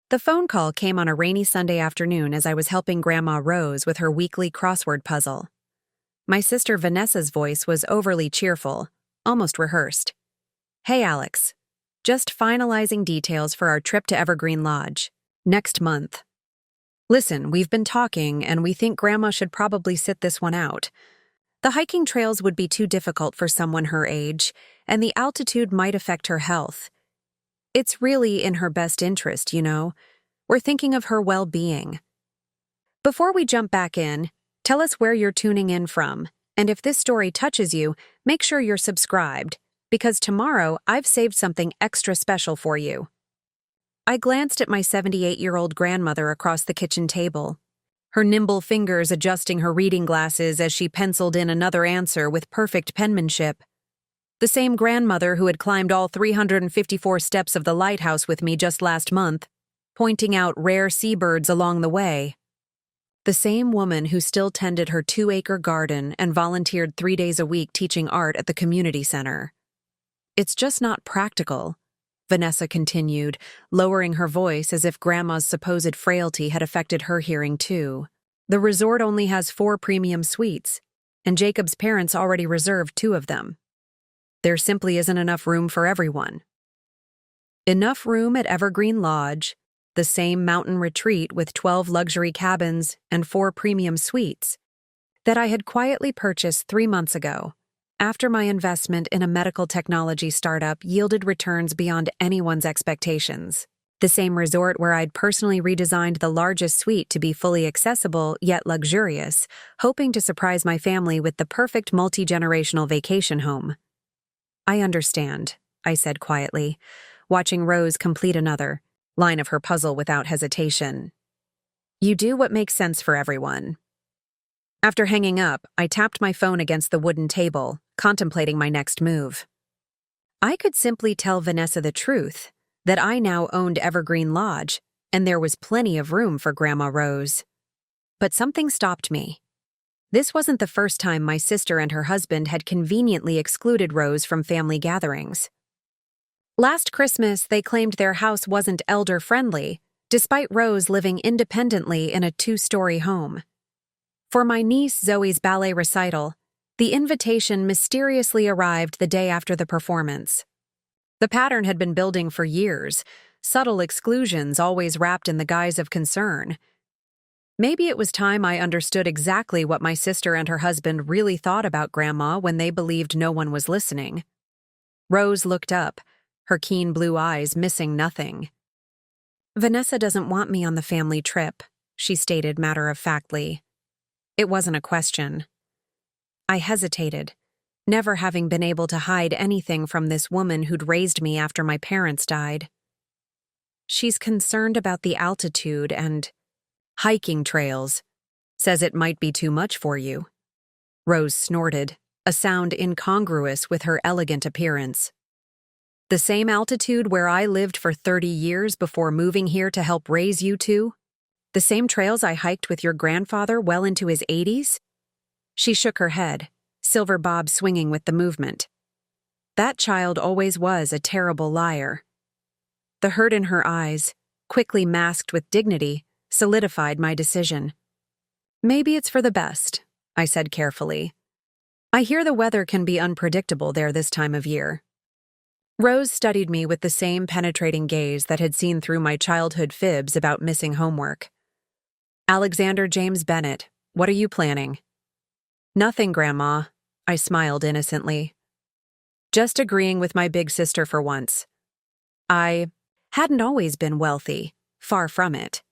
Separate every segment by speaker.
Speaker 1: The phone call came on a rainy Sunday afternoon as I was helping Grandma Rose with her weekly crossword puzzle. My sister Vanessa's voice was overly cheerful, almost rehearsed. "Hey, Alex. Just finalizing details for our trip to Evergreen Lodge. Next month. Listen, we've been talking, and we think Grandma should probably sit this one out. The hiking trails would be too difficult for someone her age, and the altitude might affect her health. It's really in her best interest, you know. We're thinking of her well-being. Before we jump back in, tell us where you're tuning in from, and if this story touches you, make sure you're subscribed, because tomorrow I've saved something extra special for you." I glanced at my 78-year-old grandmother across the kitchen table, her nimble fingers adjusting her reading glasses as she penciled in another answer with perfect penmanship. The same grandmother who had climbed all 354 steps of the lighthouse with me just last month, pointing out rare seabirds along the way. The same woman who still tended her 2-acre garden and volunteered 3 days a week teaching art at the community center. "It's just not practical," Vanessa continued, lowering her voice as if Grandma's supposed frailty had affected her hearing too. "The resort only has 4 premium suites, and Jacob's parents already reserved 2 of them. There simply isn't enough room for everyone." Enough room at Evergreen Lodge, the same mountain retreat with 12 luxury cabins and 4 premium suites, that I had quietly purchased 3 months ago, after my investment in a medical technology startup yielded returns beyond anyone's expectations. The same resort where I'd personally redesigned the largest suite to be fully accessible yet luxurious, hoping to surprise my family with the perfect multi-generational vacation home. "I understand," I said quietly, watching Rose complete another line of her puzzle without hesitation. "You do what makes sense for everyone." After hanging up, I tapped my phone against the wooden table, contemplating my next move. I could simply tell Vanessa the truth, that I now owned Evergreen Lodge, and there was plenty of room for Grandma Rose. But something stopped me. This wasn't the first time my sister and her husband had conveniently excluded Rose from family gatherings. Last Christmas, they claimed their house wasn't elder-friendly, despite Rose living independently in a 2-story home. For my niece Zoe's ballet recital, the invitation mysteriously arrived the day after the performance. The pattern had been building for years, subtle exclusions always wrapped in the guise of concern. Maybe it was time I understood exactly what my sister and her husband really thought about Grandma when they believed no one was listening. Rose looked up, her keen blue eyes missing nothing. "Vanessa doesn't want me on the family trip," she stated matter-of-factly. It wasn't a question. I hesitated, never having been able to hide anything from this woman who'd raised me after my parents died. "She's concerned about the altitude and hiking trails. Says it might be too much for you." Rose snorted, a sound incongruous with her elegant appearance. "The same altitude where I lived for 30 years before moving here to help raise you two? The same trails I hiked with your grandfather well into his 80s? She shook her head, silver bob swinging with the movement. That child always was a terrible liar. The hurt in her eyes, quickly masked with dignity, solidified my decision. "Maybe it's for the best," I said carefully. "I hear the weather can be unpredictable there this time of year." Rose studied me with the same penetrating gaze that had seen through my childhood fibs about missing homework. "Alexander James Bennett, what are you planning?" "Nothing, Grandma," I smiled innocently. "Just agreeing with my big sister for once. I hadn't always been wealthy, far from it.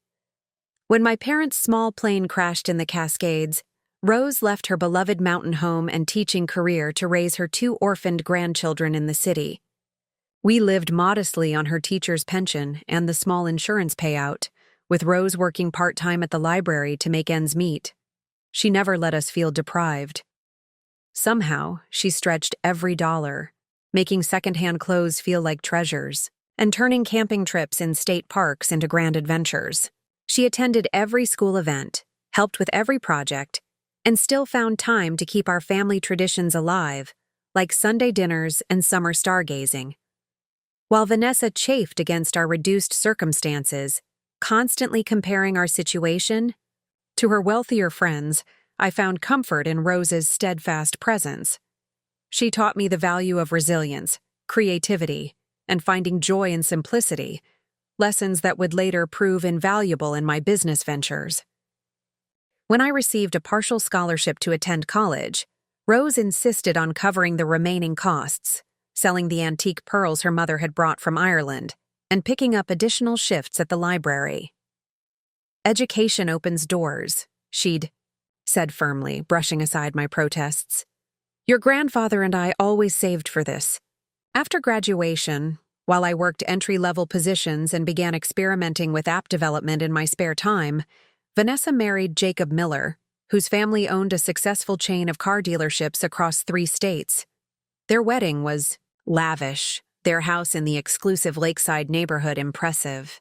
Speaker 1: When my parents' small plane crashed in the Cascades, Rose left her beloved mountain home and teaching career to raise her 2 orphaned grandchildren in the city. We lived modestly on her teacher's pension and the small insurance payout, with Rose working part-time at the library to make ends meet. She never let us feel deprived. Somehow, she stretched every dollar, making secondhand clothes feel like treasures, and turning camping trips in state parks into grand adventures. She attended every school event, helped with every project, and still found time to keep our family traditions alive, like Sunday dinners and summer stargazing. While Vanessa chafed against our reduced circumstances, constantly comparing our situation to her wealthier friends, I found comfort in Rose's steadfast presence. She taught me the value of resilience, creativity, and finding joy in simplicity, lessons that would later prove invaluable in my business ventures. When I received a partial scholarship to attend college, Rose insisted on covering the remaining costs, selling the antique pearls her mother had brought from Ireland, and picking up additional shifts at the library. "Education opens doors," she'd said firmly, brushing aside my protests. "Your grandfather and I always saved for this." After graduation, while I worked entry-level positions and began experimenting with app development in my spare time, Vanessa married Jacob Miller, whose family owned a successful chain of car dealerships across 3 states. Their wedding was lavish, their house in the exclusive lakeside neighborhood impressive.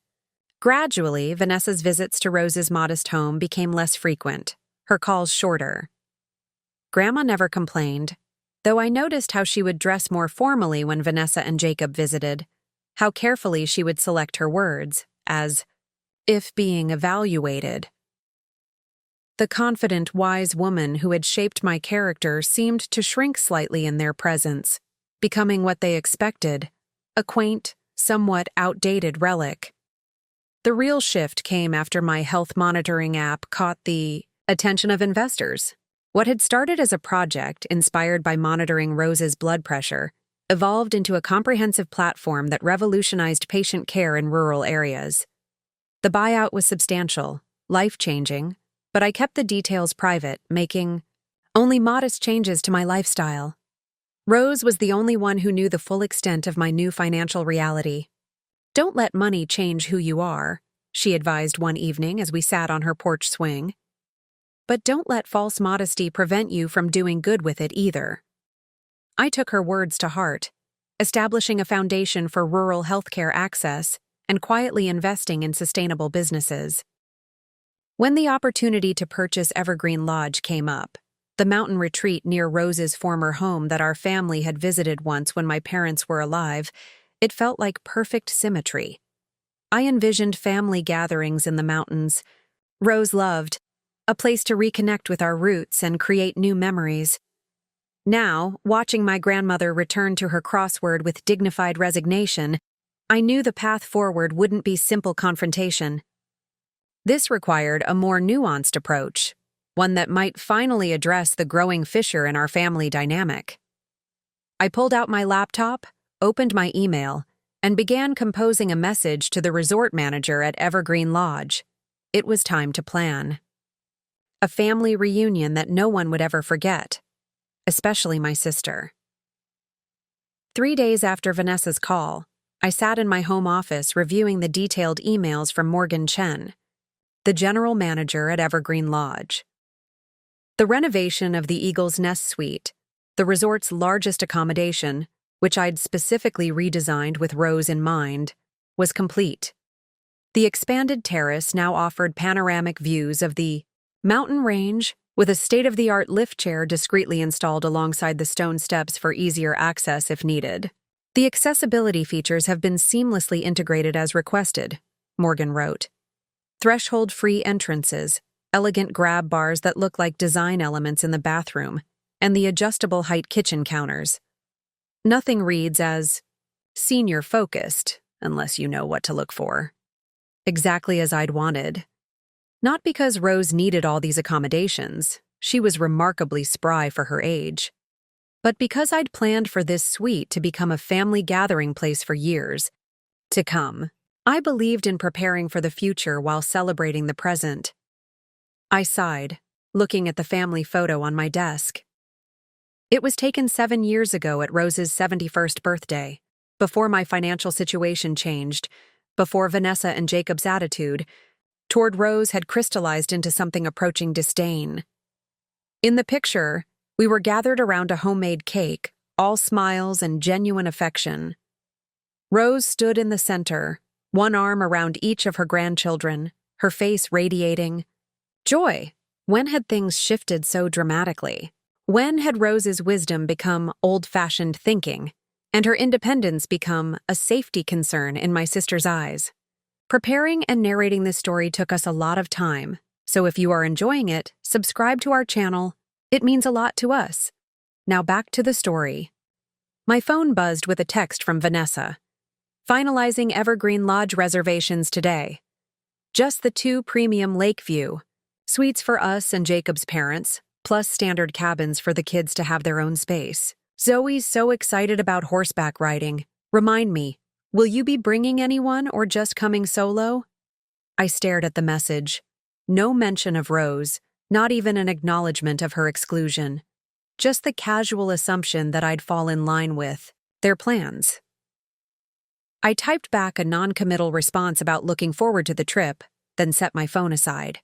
Speaker 1: Gradually, Vanessa's visits to Rose's modest home became less frequent, her calls shorter. Grandma never complained, though I noticed how she would dress more formally when Vanessa and Jacob visited, how carefully she would select her words, as if being evaluated. The confident, wise woman who had shaped my character seemed to shrink slightly in their presence, becoming what they expected, a quaint, somewhat outdated relic. The real shift came after my health monitoring app caught the attention of investors. What had started as a project inspired by monitoring Rose's blood pressure evolved into a comprehensive platform that revolutionized patient care in rural areas. The buyout was substantial, life-changing, but I kept the details private, making only modest changes to my lifestyle. Rose was the only one who knew the full extent of my new financial reality. "Don't let money change who you are," she advised one evening as we sat on her porch swing. "But don't let false modesty prevent you from doing good with it either." I took her words to heart, establishing a foundation for rural healthcare access and quietly investing in sustainable businesses. When the opportunity to purchase Evergreen Lodge came up, the mountain retreat near Rose's former home that our family had visited once when my parents were alive, it felt like perfect symmetry. I envisioned family gatherings in the mountains Rose loved, a place to reconnect with our roots and create new memories. Now, watching my grandmother return to her crossword with dignified resignation, I knew the path forward wouldn't be simple confrontation. This required a more nuanced approach, one that might finally address the growing fissure in our family dynamic. I pulled out my laptop, opened my email, and began composing a message to the resort manager at Evergreen Lodge. It was time to plan. A family reunion that no one would ever forget, especially my sister. 3 days after Vanessa's call, I sat in my home office reviewing the detailed emails from Morgan Chen, the general manager at Evergreen Lodge. The renovation of the Eagle's Nest Suite, the resort's largest accommodation, which I'd specifically redesigned with Rose in mind, was complete. The expanded terrace now offered panoramic views of the mountain range, with a state-of-the-art lift chair discreetly installed alongside the stone steps for easier access if needed. "The accessibility features have been seamlessly integrated as requested," Morgan wrote. "Threshold-free entrances, elegant grab bars that look like design elements in the bathroom, and the adjustable height kitchen counters. Nothing reads as senior-focused, unless you know what to look for." Exactly as I'd wanted. Not because Rose needed all these accommodations, she was remarkably spry for her age, but because I'd planned for this suite to become a family gathering place for years to come. I believed in preparing for the future while celebrating the present. I sighed, looking at the family photo on my desk. It was taken 7 years ago at Rose's 71st birthday, before my financial situation changed, before Vanessa and Jacob's attitude toward Rose had crystallized into something approaching disdain. In the picture, we were gathered around a homemade cake, all smiles and genuine affection. Rose stood in the center, one arm around each of her grandchildren, her face radiating joy. When had things shifted so dramatically? When had Rose's wisdom become old-fashioned thinking, and her independence become a safety concern in my sister's eyes? Preparing and narrating this story took us a lot of time, so if you are enjoying it, subscribe to our channel. It means a lot to us. Now back to the story. My phone buzzed with a text from Vanessa. Finalizing Evergreen Lodge reservations today. Just the 2 premium Lakeview suites for us and Jacob's parents, plus standard cabins for the kids to have their own space. Zoe's so excited about horseback riding. Remind me, will you be bringing anyone or just coming solo? I stared at the message. No mention of Rose, not even an acknowledgement of her exclusion. Just the casual assumption that I'd fall in line with their plans. I typed back a non-committal response about looking forward to the trip, then set my phone aside.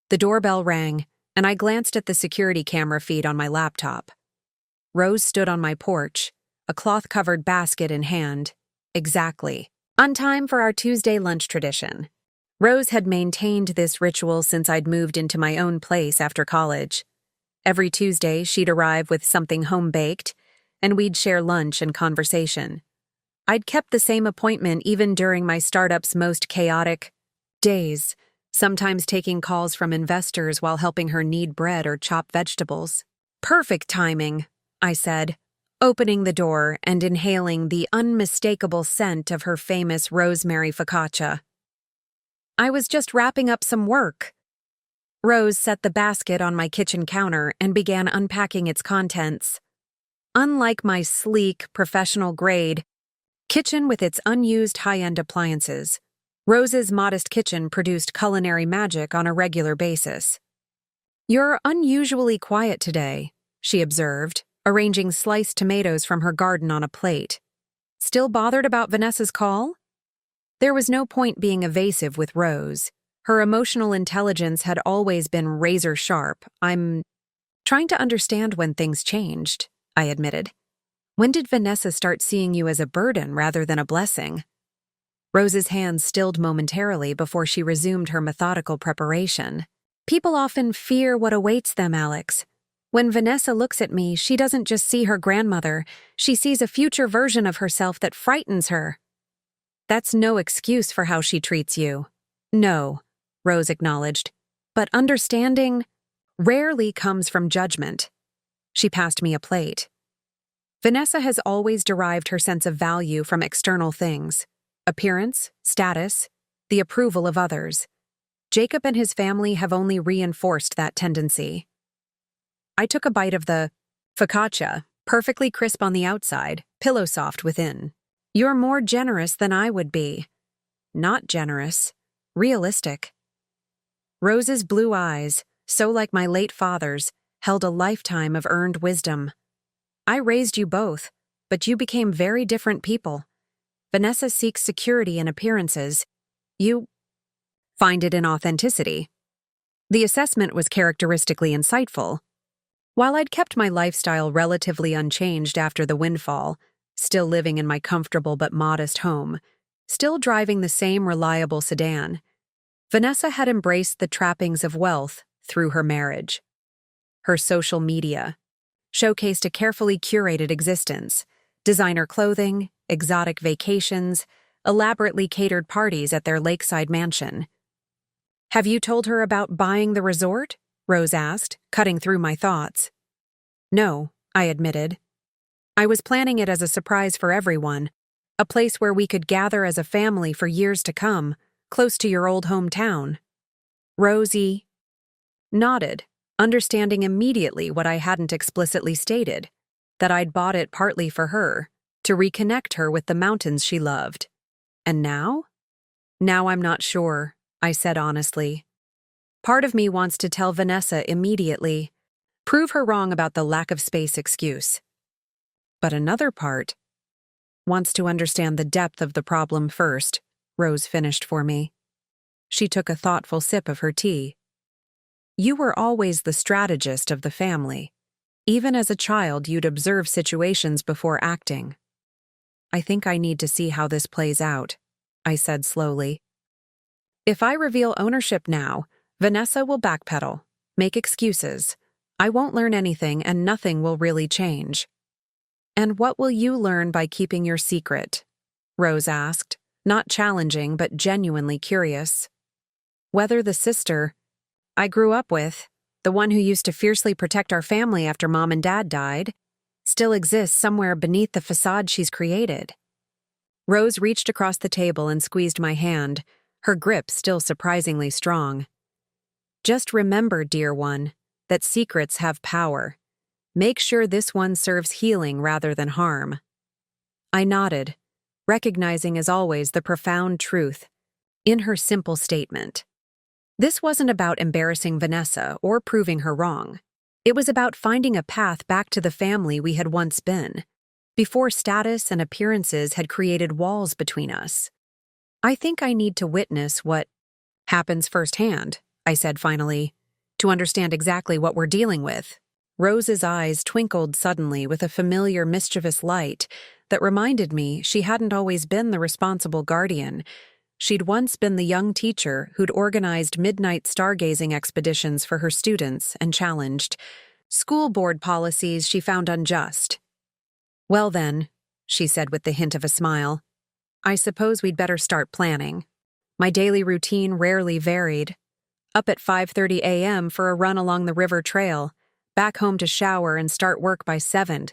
Speaker 1: The doorbell rang, and I glanced at the security camera feed on my laptop. Rose stood on my porch, a cloth-covered basket in hand. Exactly. On time for our Tuesday lunch tradition. Rose had maintained this ritual since I'd moved into my own place after college. Every Tuesday, she'd arrive with something home-baked, and we'd share lunch and conversation. I'd kept the same appointment even during my startup's most chaotic days, sometimes taking calls from investors while helping her knead bread or chop vegetables. Perfect timing, I said, opening the door and inhaling the unmistakable scent of her famous rosemary focaccia. I was just wrapping up some work. Rose set the basket on my kitchen counter and began unpacking its contents. Unlike my sleek, professional-grade kitchen with its unused high-end appliances, Rose's modest kitchen produced culinary magic on a regular basis. "You're unusually quiet today," she observed, arranging sliced tomatoes from her garden on a plate. "Still bothered about Vanessa's call?" There was no point being evasive with Rose. Her emotional intelligence had always been razor-sharp. "I'm trying to understand when things changed," I admitted. "When did Vanessa start seeing you as a burden rather than a blessing?" Rose's hands stilled momentarily before she resumed her methodical preparation. "People often fear what awaits them, Alex. When Vanessa looks at me, she doesn't just see her grandmother, she sees a future version of herself that frightens her." "That's no excuse for how she treats you." "No," Rose acknowledged, "but understanding rarely comes from judgment." She passed me a plate. "Vanessa has always derived her sense of value from external things. Appearance, status, the approval of others. Jacob and his family have only reinforced that tendency." I took a bite of the focaccia, perfectly crisp on the outside, pillow soft within. "You're more generous than I would be." "Not generous. Realistic." Rose's blue eyes, so like my late father's, held a lifetime of earned wisdom. "I raised you both, but you became very different people. Vanessa seeks security in appearances. You find it in authenticity." The assessment was characteristically insightful. While I'd kept my lifestyle relatively unchanged after the windfall, still living in my comfortable but modest home, still driving the same reliable sedan, Vanessa had embraced the trappings of wealth through her marriage. Her social media showcased a carefully curated existence: designer clothing, exotic vacations, elaborately catered parties at their lakeside mansion. "Have you told her about buying the resort?" Rose asked, cutting through my thoughts. "No," I admitted. "I was planning it as a surprise for everyone, a place where we could gather as a family for years to come, close to your old hometown." Rosie nodded, understanding immediately what I hadn't explicitly stated, that I'd bought it partly for her, to reconnect her with the mountains she loved. "And now?" "Now I'm not sure," I said honestly. "Part of me wants to tell Vanessa immediately, prove her wrong about the lack of space excuse. But another part wants to understand the depth of the problem first," Rose finished for me. She took a thoughtful sip of her tea. "You were always the strategist of the family. Even as a child, you'd observe situations before acting." "I think I need to see how this plays out," I said slowly. "If I reveal ownership now, Vanessa will backpedal, make excuses. I won't learn anything and nothing will really change." "And what will you learn by keeping your secret?" Rose asked, not challenging but genuinely curious. Whether the sister I grew up with, the one who used to fiercely protect our family after Mom and Dad died, still exists somewhere beneath the facade she's created. Rose reached across the table and squeezed my hand, her grip still surprisingly strong. Just remember, dear one, that secrets have power. Make sure this one serves healing rather than harm. I nodded, recognizing as always the profound truth in her simple statement. This wasn't about embarrassing Vanessa or proving her wrong. It was about finding a path back to the family we had once been, before status and appearances had created walls between us. I think I need to witness what happens firsthand, I said finally, to understand exactly what we're dealing with. Rose's eyes twinkled suddenly with a familiar mischievous light that reminded me she hadn't always been the responsible guardian. She'd once been the young teacher who'd organized midnight stargazing expeditions for her students and challenged school board policies she found unjust. Well then, she said with the hint of a smile, I suppose we'd better start planning. My daily routine rarely varied. Up at 5:30 a.m. for a run along the river trail, back home to shower and start work by 7.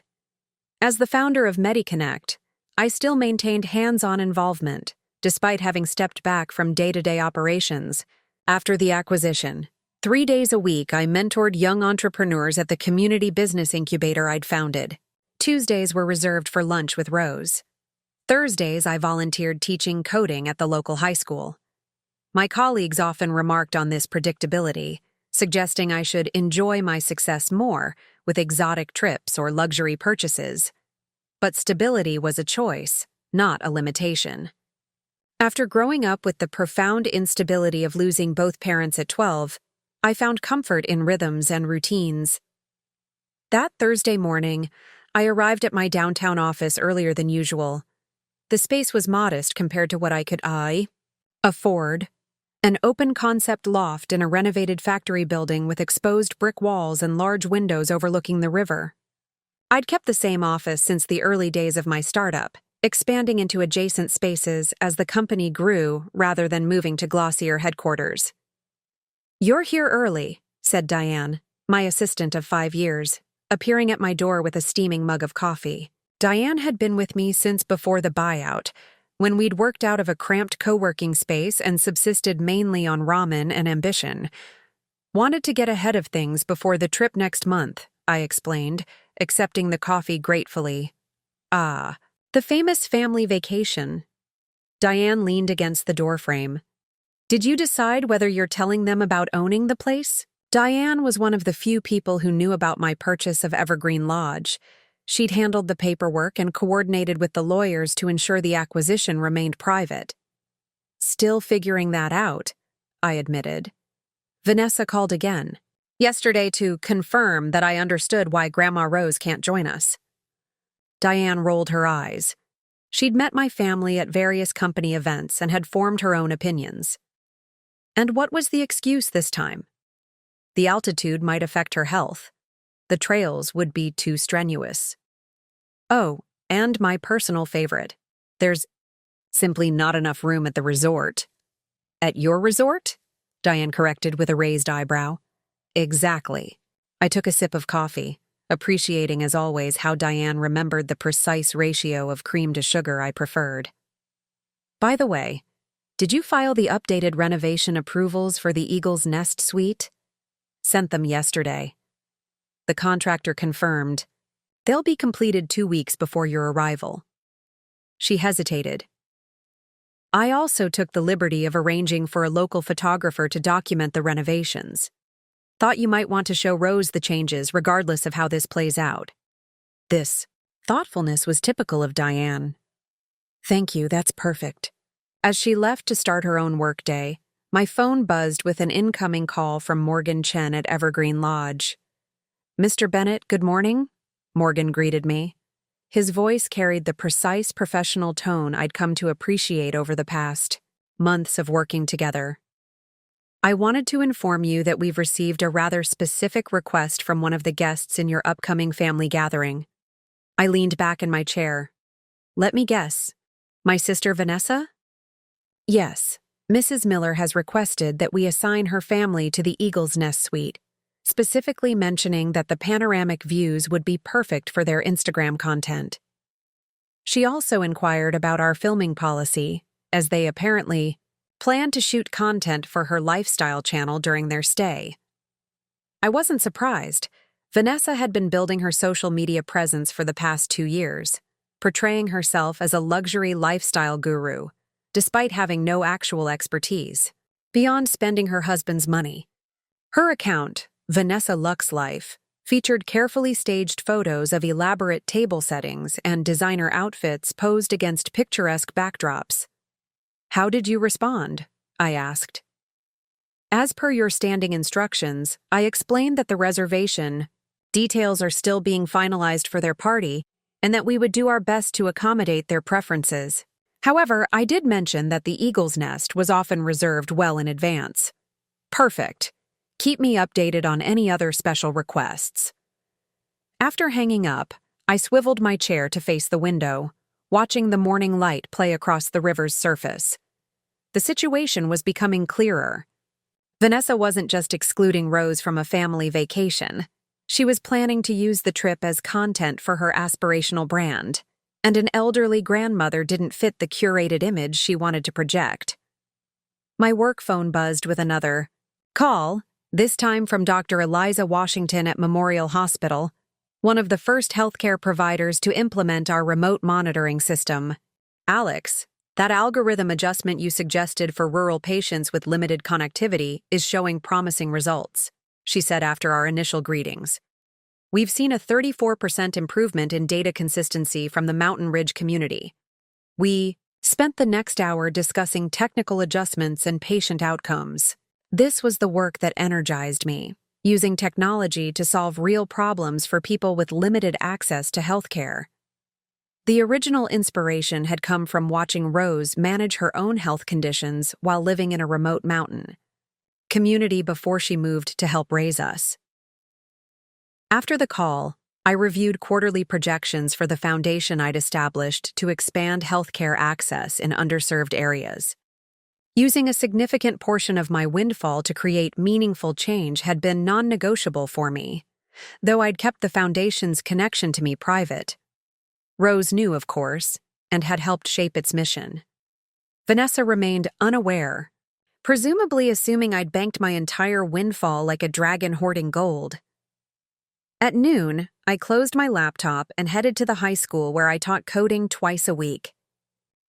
Speaker 1: As the founder of MediConnect, I still maintained hands-on involvement, despite having stepped back from day-to-day operations. After the acquisition, 3 days a week I mentored young entrepreneurs at the community business incubator I'd founded. Tuesdays were reserved for lunch with Rose. Thursdays I volunteered teaching coding at the local high school. My colleagues often remarked on this predictability, suggesting I should enjoy my success more with exotic trips or luxury purchases. But stability was a choice, not a limitation. After growing up with the profound instability of losing both parents at 12, I found comfort in rhythms and routines. That Thursday morning, I arrived at my downtown office earlier than usual. The space was modest compared to what I could afford. An open-concept loft in a renovated factory building with exposed brick walls and large windows overlooking the river. I'd kept the same office since the early days of my startup, expanding into adjacent spaces as the company grew rather than moving to glossier headquarters. You're here early, said Diane, my assistant of 5 years, appearing at my door with a steaming mug of coffee. Diane had been with me since before the buyout, when we'd worked out of a cramped co-working space and subsisted mainly on ramen and ambition. Wanted to get ahead of things before the trip next month, I explained, accepting the coffee gratefully. Ah, the famous family vacation. Diane leaned against the doorframe. Did you decide whether you're telling them about owning the place? Diane was one of the few people who knew about my purchase of Evergreen Lodge. She'd handled the paperwork and coordinated with the lawyers to ensure the acquisition remained private. Still figuring that out, I admitted. Vanessa called again, yesterday to confirm that I understood why Grandma Rose can't join us. Diane rolled her eyes. She'd met my family at various company events and had formed her own opinions. And what was the excuse this time? The altitude might affect her health. The trails would be too strenuous. Oh, and my personal favorite. There's simply not enough room at the resort. At your resort? Diane corrected with a raised eyebrow. Exactly. I took a sip of coffee, appreciating as always how Diane remembered the precise ratio of cream to sugar I preferred. By the way, did you file the updated renovation approvals for the Eagle's Nest suite? Sent them yesterday. The contractor confirmed. They'll be completed 2 weeks before your arrival. She hesitated. I also took the liberty of arranging for a local photographer to document the renovations. Thought you might want to show Rose the changes regardless of how this plays out. This thoughtfulness was typical of Diane. Thank you, that's perfect. As she left to start her own workday, my phone buzzed with an incoming call from Morgan Chen at Evergreen Lodge. Mr. Bennett, good morning, Morgan greeted me. His voice carried the precise professional tone I'd come to appreciate over the past months of working together. I wanted to inform you that we've received a rather specific request from one of the guests in your upcoming family gathering. I leaned back in my chair. Let me guess. My sister Vanessa? Yes, Mrs. Miller has requested that we assign her family to the Eagle's Nest suite, specifically mentioning that the panoramic views would be perfect for their Instagram content. She also inquired about our filming policy, as they apparently plan to shoot content for her lifestyle channel during their stay. I wasn't surprised. Vanessa had been building her social media presence for the past 2 years, portraying herself as a luxury lifestyle guru, despite having no actual expertise, beyond spending her husband's money. Her account, Vanessa Lux Life, featured carefully staged photos of elaborate table settings and designer outfits posed against picturesque backdrops. "How did you respond?" I asked. "As per your standing instructions, I explained that the reservation details are still being finalized for their party and that we would do our best to accommodate their preferences. However, I did mention that the Eagle's Nest was often reserved well in advance." "Perfect. Keep me updated on any other special requests." After hanging up, I swiveled my chair to face the window, watching the morning light play across the river's surface. The situation was becoming clearer. Vanessa wasn't just excluding Rose from a family vacation. She was planning to use the trip as content for her aspirational brand, and an elderly grandmother didn't fit the curated image she wanted to project. My work phone buzzed with another call, this time from Dr. Eliza Washington at Memorial Hospital, one of the first healthcare providers to implement our remote monitoring system. "Alex, that algorithm adjustment you suggested for rural patients with limited connectivity is showing promising results," she said after our initial greetings. "We've seen a 34% improvement in data consistency from the Mountain Ridge community." We spent the next hour discussing technical adjustments and patient outcomes. This was the work that energized me, using technology to solve real problems for people with limited access to healthcare. The original inspiration had come from watching Rose manage her own health conditions while living in a remote mountain community before she moved to help raise us. After the call, I reviewed quarterly projections for the foundation I'd established to expand healthcare access in underserved areas. Using a significant portion of my windfall to create meaningful change had been non-negotiable for me, though I'd kept the foundation's connection to me private. Rose knew, of course, and had helped shape its mission. Vanessa remained unaware, presumably assuming I'd banked my entire windfall like a dragon hoarding gold. At noon, I closed my laptop and headed to the high school where I taught coding twice a week.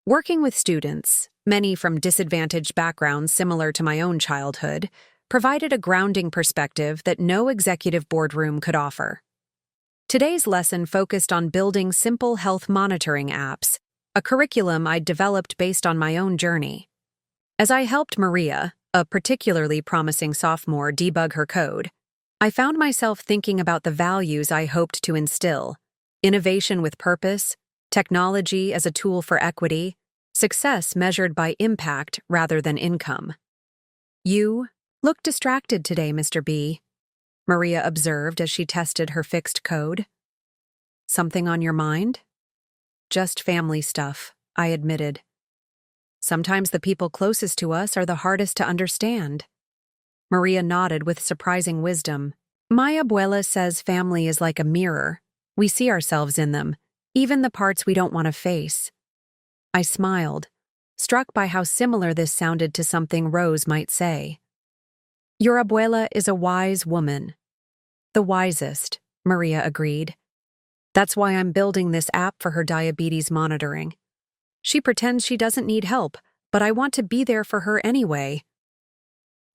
Speaker 1: Working with students, many from disadvantaged backgrounds similar to my own childhood, provided a grounding perspective that no executive boardroom could offer. Today's lesson focused on building simple health monitoring apps, a curriculum I'd developed based on my own journey. As I helped Maria, a particularly promising sophomore, debug her code, I found myself thinking about the values I hoped to instill: innovation with purpose, technology as a tool for equity, success measured by impact rather than income. "You look distracted today, Mr. B," Maria observed as she tested her fixed code. "Something on your mind?" "Just family stuff," I admitted. "Sometimes the people closest to us are the hardest to understand." Maria nodded with surprising wisdom. "My abuela says family is like a mirror. We see ourselves in them, even the parts we don't want to face." I smiled, struck by how similar this sounded to something Rose might say. "Your abuela is a wise woman." "The wisest," Maria agreed. "That's why I'm building this app for her diabetes monitoring. She pretends she doesn't need help, but I want to be there for her anyway."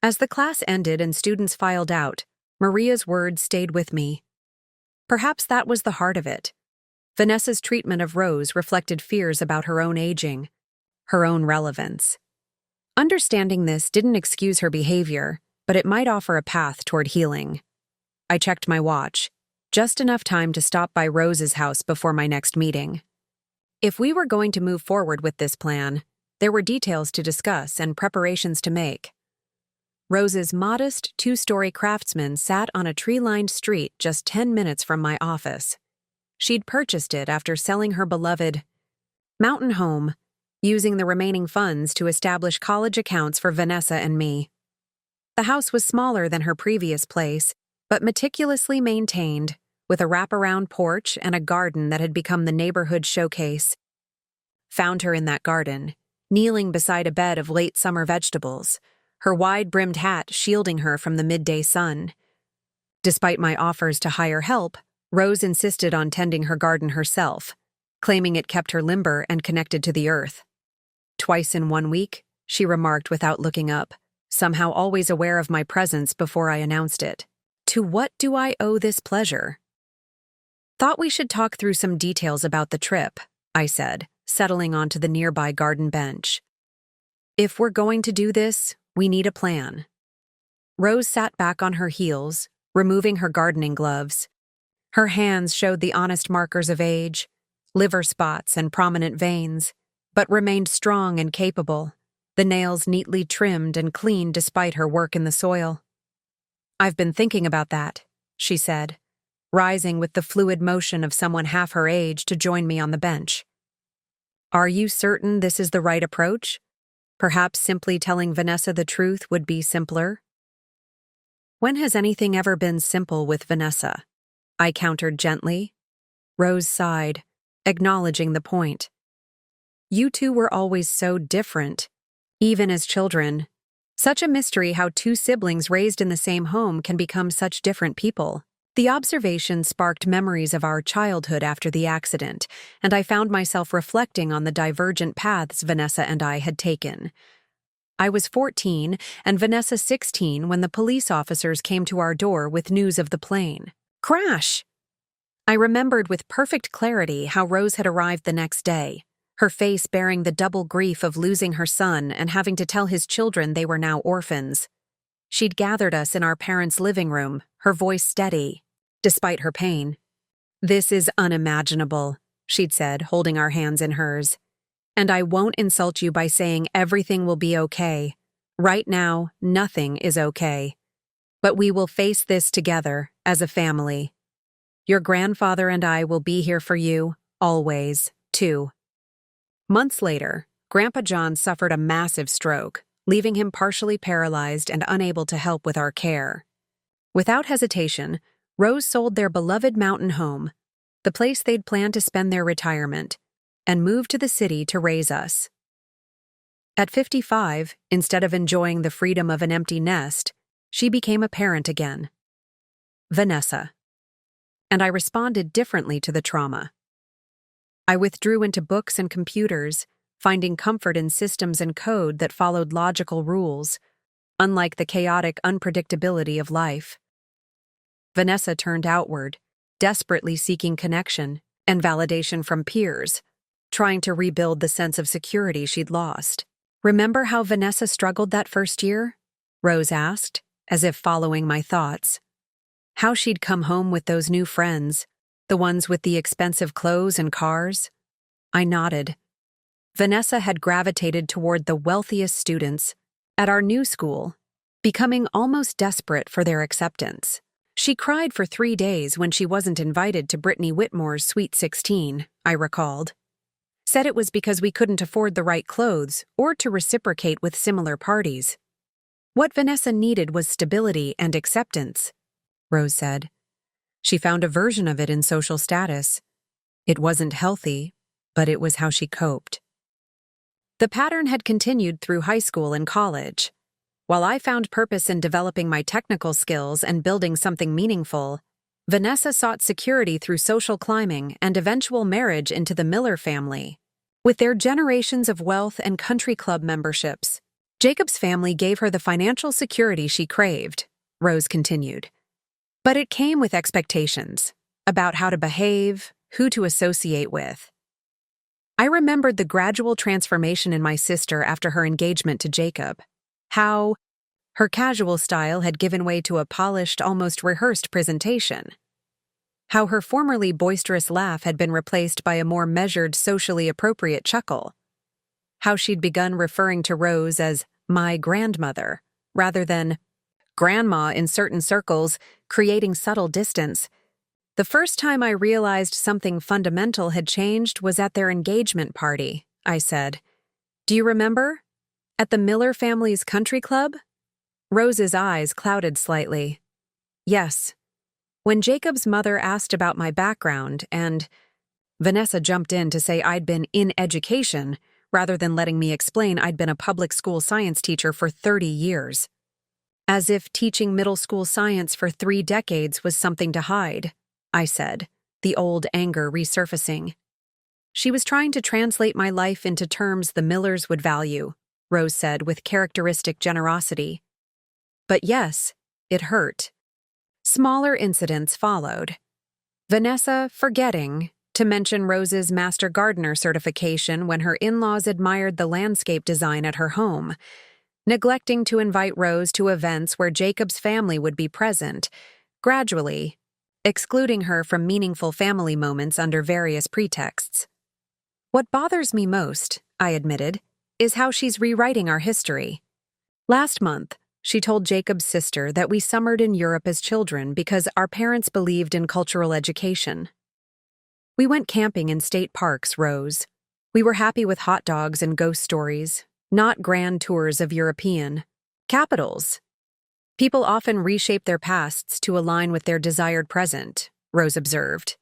Speaker 1: As the class ended and students filed out, Maria's words stayed with me. Perhaps that was the heart of it. Vanessa's treatment of Rose reflected fears about her own aging, her own relevance. Understanding this didn't excuse her behavior, but it might offer a path toward healing. I checked my watch, just enough time to stop by Rose's house before my next meeting. If we were going to move forward with this plan, there were details to discuss and preparations to make. Rose's modest, 2-story craftsman sat on a tree-lined street just 10 minutes from my office. She'd purchased it after selling her beloved mountain home using the remaining funds to establish college accounts for Vanessa and me. The house was smaller than her previous place, but meticulously maintained, with a wraparound porch and a garden that had become the neighborhood showcase. Found her in that garden, kneeling beside a bed of late summer vegetables, her wide-brimmed hat shielding her from the midday sun. Despite my offers to hire help, Rose insisted on tending her garden herself, claiming it kept her limber and connected to the earth. Twice in 1 week, she remarked without looking up, somehow always aware of my presence before I announced it. To what do I owe this pleasure? Thought we should talk through some details about the trip, I said, settling onto the nearby garden bench. If we're going to do this, we need a plan. Rose sat back on her heels, removing her gardening gloves. Her hands showed the honest markers of age, liver spots and prominent veins, but remained strong and capable, the nails neatly trimmed and cleaned despite her work in the soil. I've been thinking about that, she said, rising with the fluid motion of someone half her age to join me on the bench. Are you certain this is the right approach? Perhaps simply telling Vanessa the truth would be simpler? When has anything ever been simple with Vanessa? I countered gently. Rose sighed, acknowledging the point. You two were always so different, even as children. Such a mystery how two siblings raised in the same home can become such different people. The observation sparked memories of our childhood after the accident, and I found myself reflecting on the divergent paths Vanessa and I had taken. I was 14 and Vanessa 16 when the police officers came to our door with news of the plane crash. I remembered with perfect clarity how Rose had arrived the next day, her face bearing the double grief of losing her son and having to tell his children they were now orphans. She'd gathered us in our parents' living room, her voice steady, despite her pain. This is unimaginable, she'd said, holding our hands in hers. And I won't insult you by saying everything will be okay. Right now, nothing is okay. But we will face this together, as a family. Your grandfather and I will be here for you, always, too. Months later, Grandpa John suffered a massive stroke, leaving him partially paralyzed and unable to help with our care. Without hesitation, Rose sold their beloved mountain home, the place they'd planned to spend their retirement, and moved to the city to raise us. At 55, instead of enjoying the freedom of an empty nest, she became a parent again. Vanessa. And I responded differently to the trauma. I withdrew into books and computers, finding comfort in systems and code that followed logical rules, unlike the chaotic unpredictability of life. Vanessa turned outward, desperately seeking connection and validation from peers, trying to rebuild the sense of security she'd lost. Remember how Vanessa struggled that first year? Rose asked, as if following my thoughts. How she'd come home with those new friends, the ones with the expensive clothes and cars? I nodded. Vanessa had gravitated toward the wealthiest students at our new school, becoming almost desperate for their acceptance. She cried for 3 days when she wasn't invited to Brittany Whitmore's Sweet 16, I recalled. Said it was because we couldn't afford the right clothes or to reciprocate with similar parties. What Vanessa needed was stability and acceptance, Rose said. She found a version of it in social status. It wasn't healthy, but it was how she coped. The pattern had continued through high school and college. While I found purpose in developing my technical skills and building something meaningful, Vanessa sought security through social climbing and eventual marriage into the Miller family. With their generations of wealth and country club memberships, Jacob's family gave her the financial security she craved, Rose continued. But it came with expectations about how to behave, who to associate with. I remembered the gradual transformation in my sister after her engagement to Jacob. How her casual style had given way to a polished, almost rehearsed presentation. How her formerly boisterous laugh had been replaced by a more measured, socially appropriate chuckle. How she'd begun referring to Rose as my grandmother, rather than grandma in certain circles, creating subtle distance. The first time I realized something fundamental had changed was at their engagement party, I said. Do you remember? At the Miller family's country club? Rose's eyes clouded slightly. Yes. When Jacob's mother asked about my background and Vanessa jumped in to say I'd been in education rather than letting me explain I'd been a public school science teacher for 30 years. As if teaching middle school science for 3 decades was something to hide, I said, the old anger resurfacing. She was trying to translate my life into terms the Millers would value, Rose said with characteristic generosity. But yes, it hurt. Smaller incidents followed. Vanessa forgetting to mention Rose's Master Gardener certification when her in-laws admired the landscape design at her home, neglecting to invite Rose to events where Jacob's family would be present, gradually excluding her from meaningful family moments under various pretexts. What bothers me most, I admitted, is how she's rewriting our history. Last month, she told Jacob's sister that we summered in Europe as children because our parents believed in cultural education. We went camping in state parks, Rose. We were happy with hot dogs and ghost stories, not grand tours of European capitals. People often reshape their pasts to align with their desired present, Rose observed.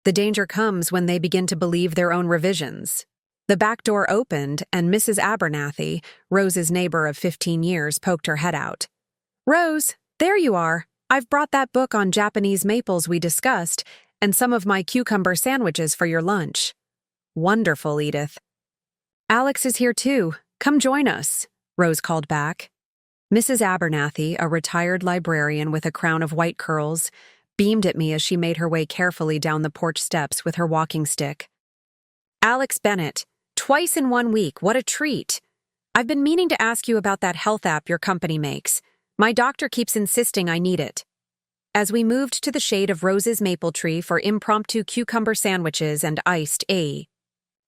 Speaker 1: The danger comes when they begin to believe their own revisions. The back door opened, and Mrs. Abernathy, Rose's neighbor of 15 years, poked her head out. Rose, there you are. I've brought that book on Japanese maples we discussed, and some of my cucumber sandwiches for your lunch. Wonderful, Edith. Alex is here too. Come join us, Rose called back. Mrs. Abernathy, a retired librarian with a crown of white curls, beamed at me as she made her way carefully down the porch steps with her walking stick. Alex Bennett, twice in 1 week, what a treat. I've been meaning to ask you about that health app your company makes. My doctor keeps insisting I need it. As we moved to the shade of Rose's maple tree for impromptu cucumber sandwiches and iced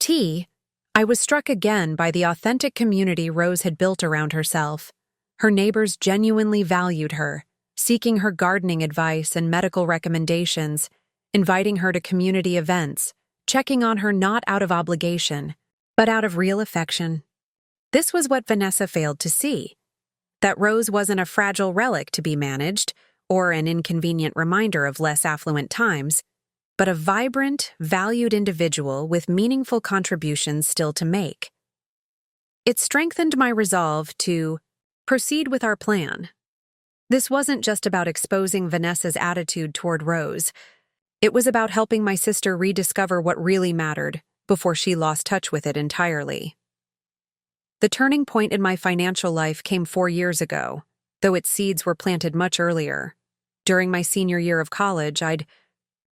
Speaker 1: tea, I was struck again by the authentic community Rose had built around herself. Her neighbors genuinely valued her, seeking her gardening advice and medical recommendations, inviting her to community events, checking on her not out of obligation, but out of real affection. This was what Vanessa failed to see, that Rose wasn't a fragile relic to be managed, or an inconvenient reminder of less affluent times, but a vibrant, valued individual with meaningful contributions still to make. It strengthened my resolve to proceed with our plan. This wasn't just about exposing Vanessa's attitude toward Rose. It was about helping my sister rediscover what really mattered before she lost touch with it entirely. The turning point in my financial life came 4 years ago, though its seeds were planted much earlier. During my senior year of college, I'd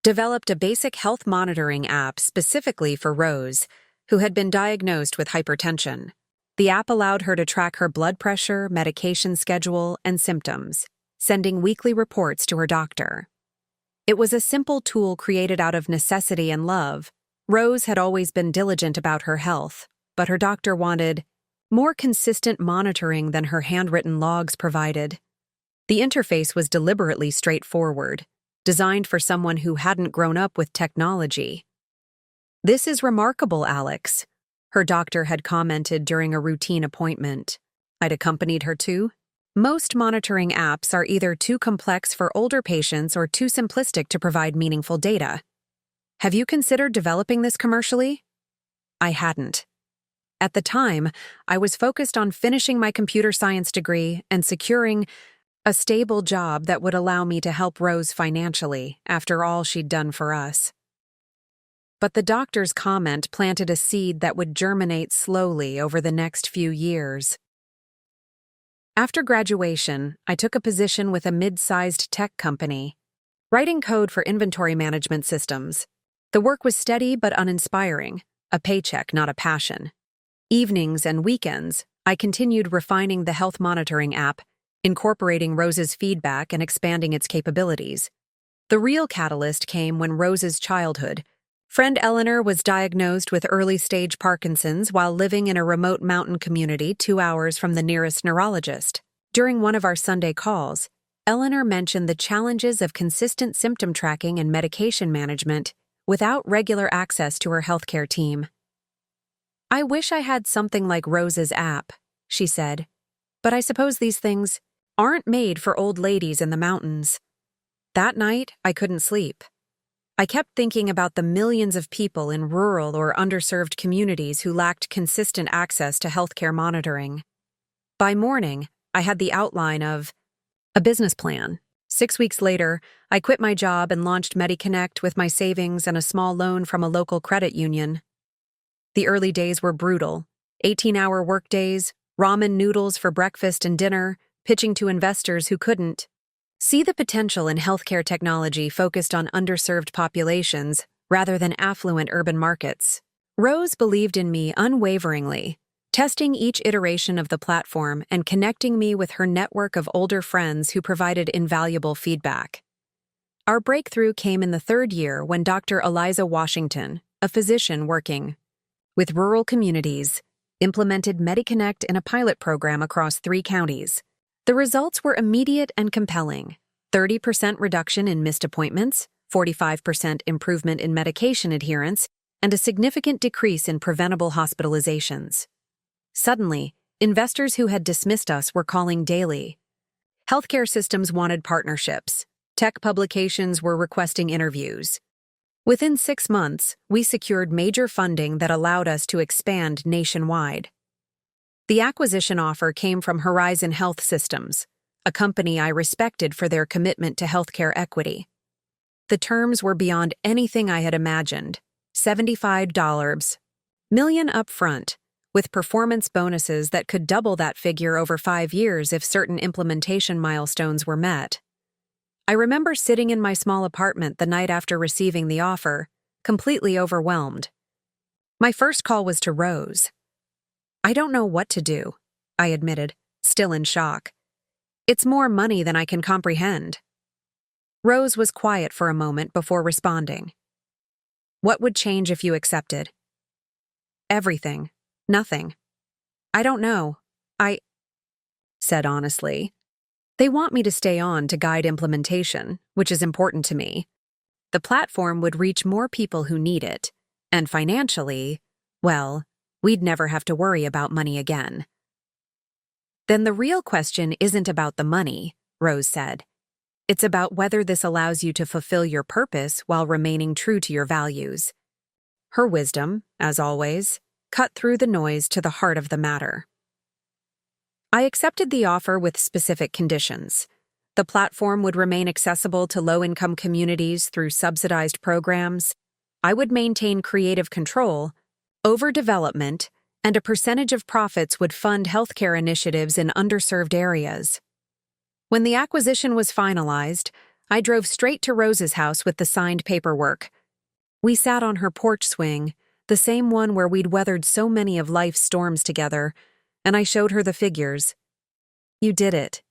Speaker 1: developed a basic health monitoring app specifically for Rose, who had been diagnosed with hypertension. The app allowed her to track her blood pressure, medication schedule, and symptoms, sending weekly reports to her doctor. It was a simple tool created out of necessity and love. Rose had always been diligent about her health, but her doctor wanted more consistent monitoring than her handwritten logs provided. The interface was deliberately straightforward, designed for someone who hadn't grown up with technology. "This is remarkable, Alex," her doctor had commented during a routine appointment I'd accompanied her to. "Most monitoring apps are either too complex for older patients or too simplistic to provide meaningful data. Have you considered developing this commercially?" I hadn't. At the time, I was focused on finishing my computer science degree and securing a stable job that would allow me to help Rose financially after all she'd done for us. But the doctor's comment planted a seed that would germinate slowly over the next few years. After graduation, I took a position with a mid-sized tech company, writing code for inventory management systems. The work was steady but uninspiring, a paycheck, not a passion. Evenings and weekends, I continued refining the health monitoring app, incorporating Rose's feedback and expanding its capabilities. The real catalyst came when Rose's childhood. Friend Eleanor was diagnosed with early-stage Parkinson's while living in a remote mountain community 2 hours from the nearest neurologist. During one of our Sunday calls, Eleanor mentioned the challenges of consistent symptom tracking and medication management without regular access to her healthcare team. I wish I had something like Rose's app, she said. But I suppose these things aren't made for old ladies in the mountains. That night, I couldn't sleep. I kept thinking about the millions of people in rural or underserved communities who lacked consistent access to healthcare monitoring. By morning, I had the outline of a business plan. 6 weeks later, I quit my job and launched MediConnect with my savings and a small loan from a local credit union. The early days were brutal. 18-hour workdays, ramen noodles for breakfast and dinner, pitching to investors who couldn't see the potential in healthcare technology focused on underserved populations rather than affluent urban markets. Rose believed in me unwaveringly, testing each iteration of the platform and connecting me with her network of older friends who provided invaluable feedback. Our breakthrough came in the third year when Dr. Eliza Washington, a physician working with rural communities, implemented MediConnect in a pilot program across 3 counties. The results were immediate and compelling: 30% reduction in missed appointments, 45% improvement in medication adherence, and a significant decrease in preventable hospitalizations. Suddenly, investors who had dismissed us were calling daily. Healthcare systems wanted partnerships. Tech publications were requesting interviews. Within 6 months, we secured major funding that allowed us to expand nationwide. The acquisition offer came from Horizon Health Systems, a company I respected for their commitment to healthcare equity. The terms were beyond anything I had imagined. $75 million upfront, with performance bonuses that could double that figure over 5 years if certain implementation milestones were met. I remember sitting in my small apartment the night after receiving the offer, completely overwhelmed. My first call was to Rose. "I don't know what to do," I admitted, still in shock. "It's more money than I can comprehend." Rose was quiet for a moment before responding. "What would change if you accepted?" "Everything. Nothing. I don't know. I said honestly. They want me to stay on to guide implementation, which is important to me. The platform would reach more people who need it, and financially, well, we'd never have to worry about money again. "Then the real question isn't about the money," Rose said. "It's about whether this allows you to fulfill your purpose while remaining true to your values." Her wisdom, as always, cut through the noise to the heart of the matter. I accepted the offer with specific conditions. The platform would remain accessible to low-income communities through subsidized programs. I would maintain creative control over development, and a percentage of profits would fund healthcare initiatives in underserved areas. When the acquisition was finalized, I drove straight to Rose's house with the signed paperwork. We sat on her porch swing, the same one where we'd weathered so many of life's storms together, and I showed her the figures. "You did it,"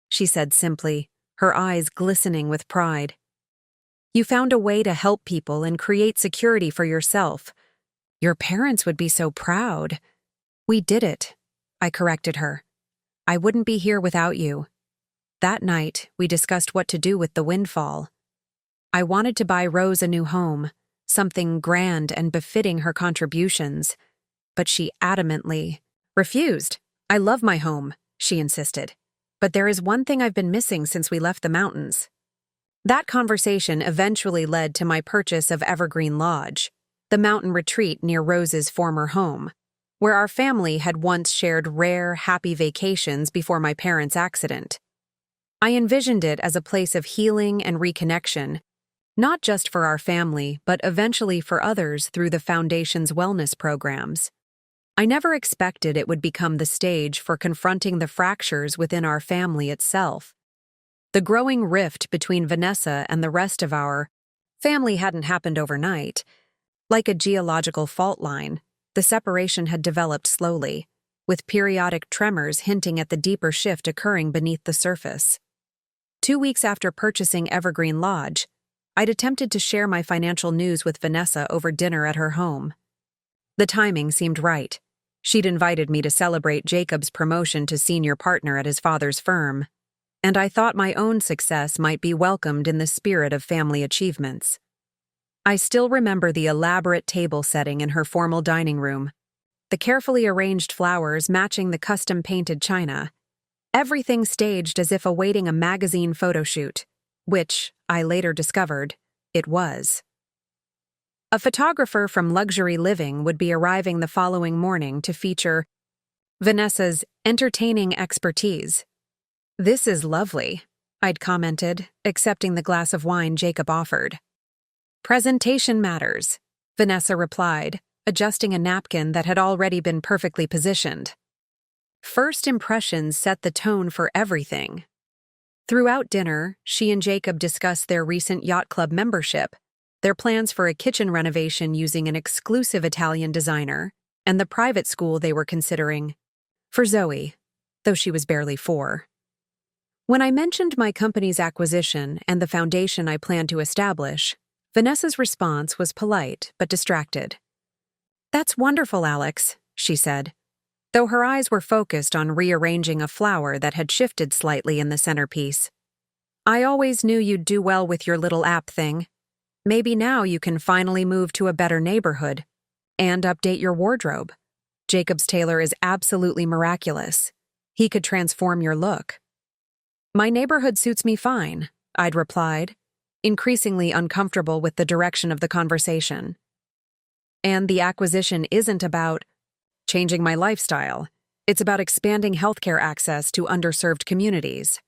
Speaker 1: she said simply, her eyes glistening with pride. "You found a way to help people and create security for yourself. Your parents would be so proud." "We did it," I corrected her. "I wouldn't be here without you." That night, we discussed what to do with the windfall. I wanted to buy Rose a new home, something grand and befitting her contributions, but she adamantly refused. "I love my home," she insisted, "but there is one thing I've been missing since we left the mountains." That conversation eventually led to my purchase of Evergreen Lodge, the mountain retreat near Rose's former home, where our family had once shared rare, happy vacations before my parents' accident. I envisioned it as a place of healing and reconnection, not just for our family, but eventually for others through the Foundation's wellness programs. I never expected it would become the stage for confronting the fractures within our family itself. The growing rift between Vanessa and the rest of our family hadn't happened overnight. Like a geological fault line, the separation had developed slowly, with periodic tremors hinting at the deeper shift occurring beneath the surface. 2 weeks after purchasing Evergreen Lodge, I'd attempted to share my financial news with Vanessa over dinner at her home. The timing seemed right. She'd invited me to celebrate Jacob's promotion to senior partner at his father's firm, and I thought my own success might be welcomed in the spirit of family achievements. I still remember the elaborate table setting in her formal dining room. the carefully arranged flowers matching the custom-painted china. Everything staged as if awaiting a magazine photo shoot, which, I later discovered, it was. A photographer from Luxury Living would be arriving the following morning to feature Vanessa's entertaining expertise. "This is lovely," I'd commented, accepting the glass of wine Jacob offered. "Presentation matters," Vanessa replied, adjusting a napkin that had already been perfectly positioned. First impressions set the tone for everything. Throughout dinner, she and Jacob discussed their recent yacht club membership, their plans for a kitchen renovation using an exclusive Italian designer, and the private school they were considering for Zoe, though she was barely 4. When I mentioned my company's acquisition and the foundation I planned to establish, Vanessa's response was polite but distracted. "That's wonderful, Alex," she said, though her eyes were focused on rearranging a flower that had shifted slightly in the centerpiece. "I always knew you'd do well with your little app thing. Maybe now you can finally move to a better neighborhood and update your wardrobe. Jacob's tailor is absolutely miraculous. He could transform your look." "My neighborhood suits me fine," I'd replied, increasingly uncomfortable with the direction of the conversation. "And the acquisition isn't about changing my lifestyle. It's about expanding healthcare access to underserved communities."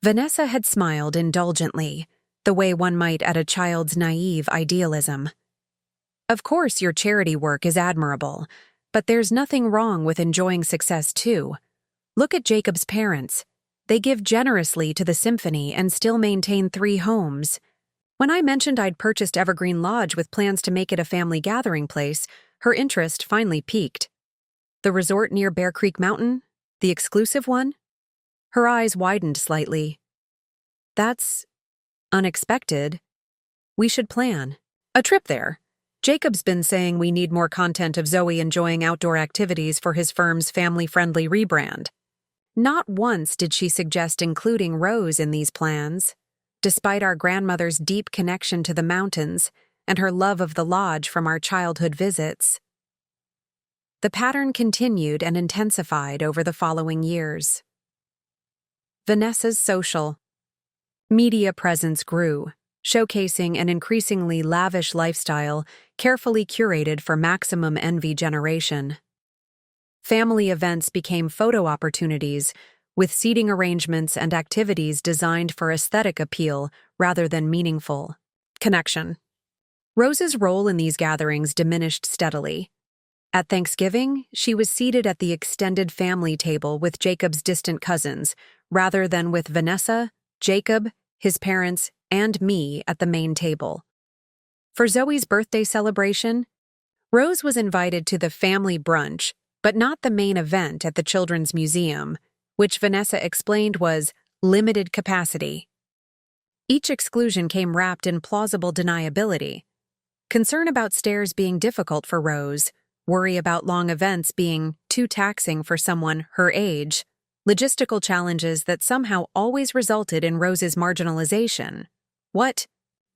Speaker 1: Vanessa had smiled indulgently, the way one might at a child's naive idealism. "Of course your charity work is admirable, but there's nothing wrong with enjoying success too. Look at Jacob's parents. They give generously to the symphony and still maintain 3 homes. When I mentioned I'd purchased Evergreen Lodge with plans to make it a family gathering place, her interest finally piqued. "The resort near Bear Creek Mountain? The exclusive one?" Her eyes widened slightly. "That's unexpected. We should plan a trip there. Jacob's been saying we need more content of Zoe enjoying outdoor activities for his firm's family-friendly rebrand." Not once did she suggest including Rose in these plans, despite our grandmother's deep connection to the mountains and her love of the lodge from our childhood visits. The pattern continued and intensified over the following years. Vanessa's social media presence grew, showcasing an increasingly lavish lifestyle carefully curated for maximum envy generation. Family events became photo opportunities, with seating arrangements and activities designed for aesthetic appeal rather than meaningful connection. Rose's role in these gatherings diminished steadily. At Thanksgiving, she was seated at the extended family table with Jacob's distant cousins, rather than with Vanessa, Jacob, his parents, and me at the main table. For Zoe's birthday celebration, Rose was invited to the family brunch, but not the main event at the Children's Museum, which Vanessa explained was limited capacity. Each exclusion came wrapped in plausible deniability. Concern about stairs being difficult for Rose, worry about long events being too taxing for someone her age, logistical challenges that somehow always resulted in Rose's marginalization. What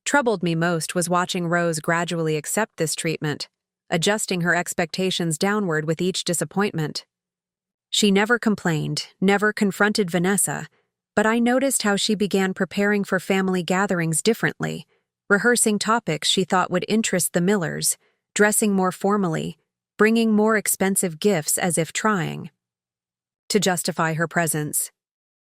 Speaker 1: troubled me most was watching Rose gradually accept this treatment, adjusting her expectations downward with each disappointment. She never complained, never confronted Vanessa, but I noticed how she began preparing for family gatherings differently, rehearsing topics she thought would interest the Millers, dressing more formally, bringing more expensive gifts as if trying to justify her presence.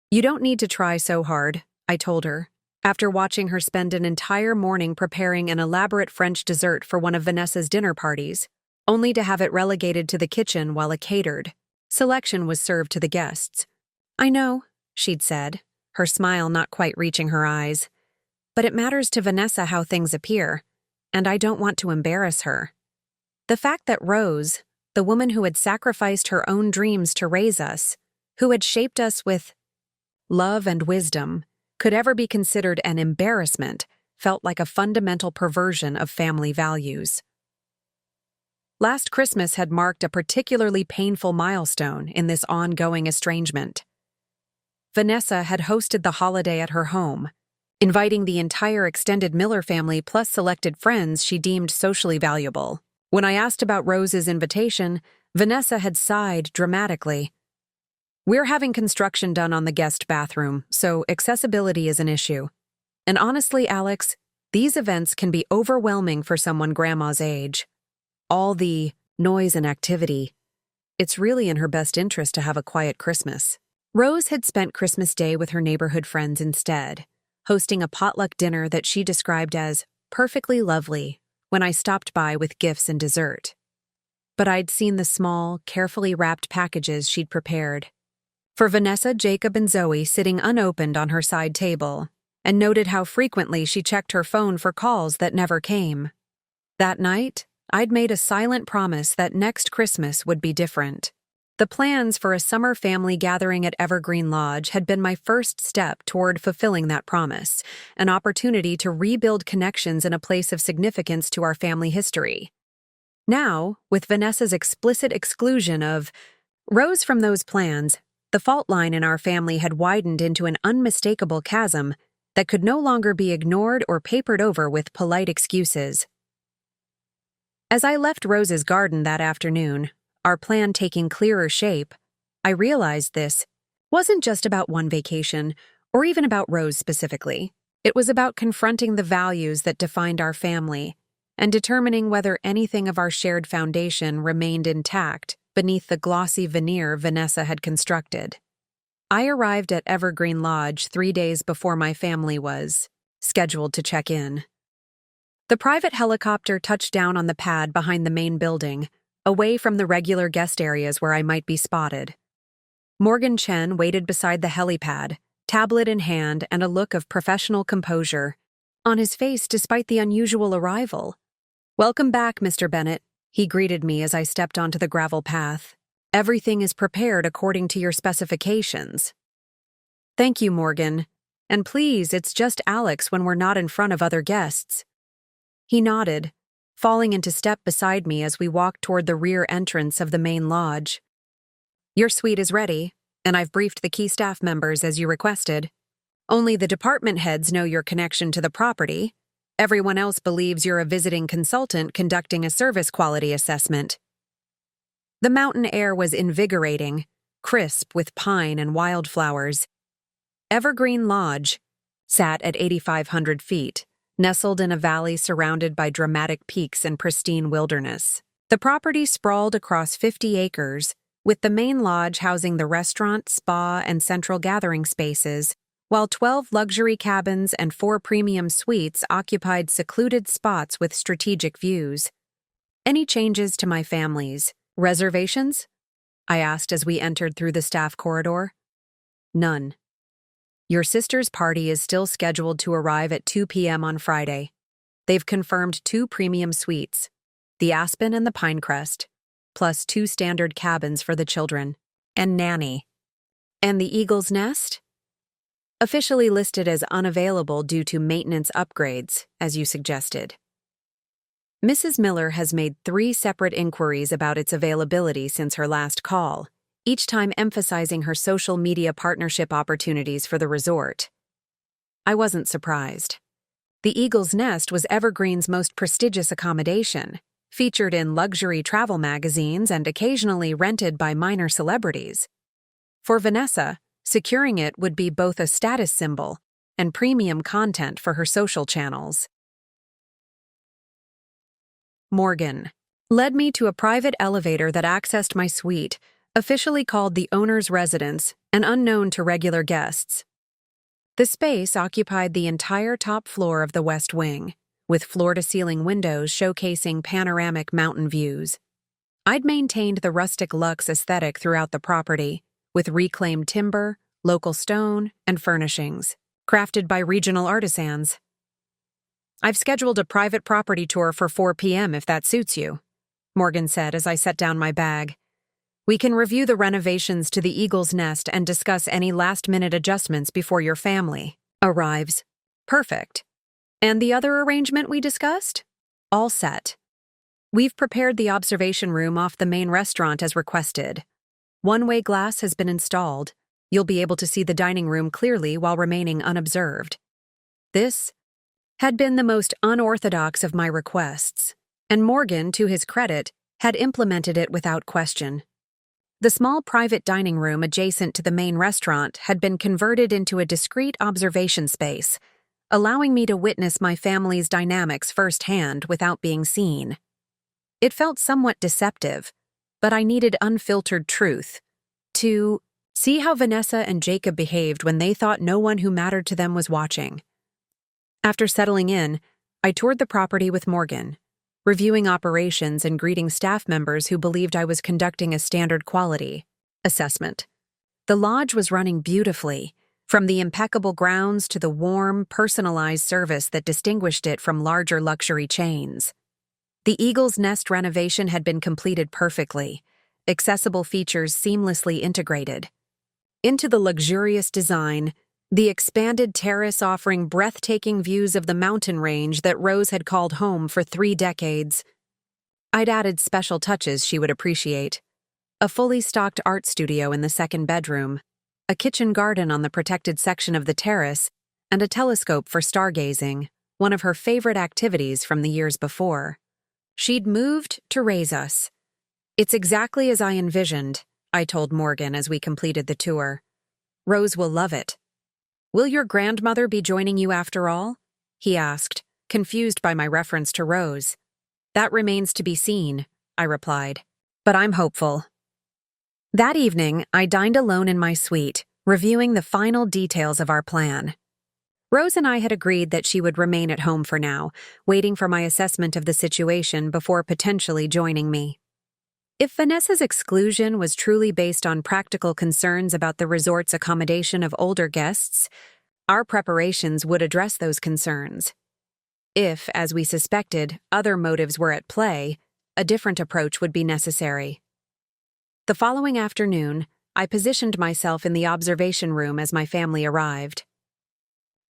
Speaker 1: "You don't need to try so hard," I told her, after watching her spend an entire morning preparing an elaborate French dessert for one of Vanessa's dinner parties, only to have it relegated to the kitchen while a catered selection was served to the guests. "I know," she'd said, her smile not quite reaching her eyes, "but it matters to Vanessa how things appear, and I don't want to embarrass her." The fact that Rose, the woman who had sacrificed her own dreams to raise us, who had shaped us with love and wisdom, could ever be considered an embarrassment felt like a fundamental perversion of family values. Last Christmas had marked a particularly painful milestone in this ongoing estrangement. Vanessa had hosted the holiday at her home, inviting the entire extended Miller family plus selected friends she deemed socially valuable. When I asked about Rose's invitation, Vanessa had sighed dramatically. We're having construction done on the guest bathroom, so accessibility is an issue. And honestly, Alex, these events can be overwhelming for someone Grandma's age. All the noise and activity. It's really in her best interest to have a quiet Christmas. Rose had spent Christmas Day with her neighborhood friends instead, hosting a potluck dinner that she described as perfectly lovely when I stopped by with gifts and dessert. But I'd seen the small, carefully wrapped packages she'd prepared. For Vanessa, Jacob, and Zoe sitting unopened on her side table, and noted how frequently she checked her phone for calls that never came. That night, I'd made a silent promise that next Christmas would be different. The plans for a summer family gathering at Evergreen Lodge had been my first step toward fulfilling that promise, an opportunity to rebuild connections in a place of significance to our family history. Now, with Vanessa's explicit exclusion of Rose from those plans, the fault line in our family had widened into an unmistakable chasm that could no longer be ignored or papered over with polite excuses. As I left Rose's garden that afternoon, our plan taking clearer shape, I realized this wasn't just about one vacation, or even about Rose specifically. It was about confronting the values that defined our family and determining whether anything of our shared foundation remained intact beneath the glossy veneer Vanessa had constructed. I arrived at Evergreen Lodge 3 days before my family was scheduled to check in. The private helicopter touched down on the pad behind the main building, away from the regular guest areas where I might be spotted. Morgan Chen waited beside the helipad, tablet in hand and a look of professional composure on his face despite the unusual arrival. "Welcome back, Mr. Bennett," he greeted me as I stepped onto the gravel path. "Everything is prepared according to your specifications." "Thank you, Morgan. And please, it's just Alex when we're not in front of other guests." He nodded, falling into step beside me as we walked toward the rear entrance of the main lodge. "Your suite is ready, and I've briefed the key staff members as you requested. Only the department heads know your connection to the property. Everyone else believes you're a visiting consultant conducting a service quality assessment." The mountain air was invigorating, crisp with pine and wildflowers. Evergreen Lodge sat at 8,500 feet, nestled in a valley surrounded by dramatic peaks and pristine wilderness. The property sprawled across 50 acres, with the main lodge housing the restaurant, spa, and central gathering spaces, while 12 luxury cabins and 4 premium suites occupied secluded spots with strategic views. "Any changes to my family's reservations?" I asked as we entered through the staff corridor. "None. Your sister's party is still scheduled to arrive at 2 p.m. on Friday. They've confirmed 2 premium suites, the Aspen and the Pinecrest, plus 2 standard cabins for the children, and nanny. And the Eagle's Nest? Officially listed as unavailable due to maintenance upgrades, as you suggested. Mrs. Miller has made 3 separate inquiries about its availability since her last call, each time emphasizing her social media partnership opportunities for the resort. I wasn't surprised. The Eagle's Nest was Evergreen's most prestigious accommodation, featured in luxury travel magazines and occasionally rented by minor celebrities. For Vanessa, securing it would be both a status symbol and premium content for her social channels. Morgan led me to a private elevator that accessed my suite, officially called the owner's residence and unknown to regular guests. The space occupied the entire top floor of the West Wing, with floor-to-ceiling windows showcasing panoramic mountain views. I'd maintained the rustic luxe aesthetic throughout the property, with reclaimed timber, local stone, and furnishings, crafted by regional artisans. "I've scheduled a private property tour for 4 p.m. if that suits you," Morgan said as I set down my bag. "We can review the renovations to the Eagle's Nest and discuss any last-minute adjustments before your family arrives." "Perfect. And the other arrangement we discussed?" "All set. We've prepared the observation room off the main restaurant as requested. One-way glass has been installed. You'll be able to see the dining room clearly while remaining unobserved." This had been the most unorthodox of my requests, and Morgan, to his credit, had implemented it without question. The small private dining room adjacent to the main restaurant had been converted into a discreet observation space, allowing me to witness my family's dynamics firsthand without being seen. It felt somewhat deceptive, but I needed unfiltered truth to see how Vanessa and Jacob behaved when they thought no one who mattered to them was watching. After settling in, I toured the property with Morgan, reviewing operations and greeting staff members who believed I was conducting a standard quality assessment. The lodge was running beautifully, from the impeccable grounds to the warm, personalized service that distinguished it from larger luxury chains. The Eagle's Nest renovation had been completed perfectly, accessible features seamlessly integrated. Into the luxurious design, the expanded terrace offering breathtaking views of the mountain range that Rose had called home for 3 decades. I'd added special touches she would appreciate. A fully stocked art studio in the second bedroom, a kitchen garden on the protected section of the terrace, and a telescope for stargazing, one of her favorite activities from the years before. She'd moved to raise us. "It's exactly as I envisioned," I told Morgan as we completed the tour. "Rose will love it." "Will your grandmother be joining you after all?" he asked, confused by my reference to Rose. "That remains to be seen," I replied, "but I'm hopeful." That evening, I dined alone in my suite, reviewing the final details of our plan. Rose and I had agreed that she would remain at home for now, waiting for my assessment of the situation before potentially joining me. If Vanessa's exclusion was truly based on practical concerns about the resort's accommodation of older guests, our preparations would address those concerns. If, as we suspected, other motives were at play, a different approach would be necessary. The following afternoon, I positioned myself in the observation room as my family arrived.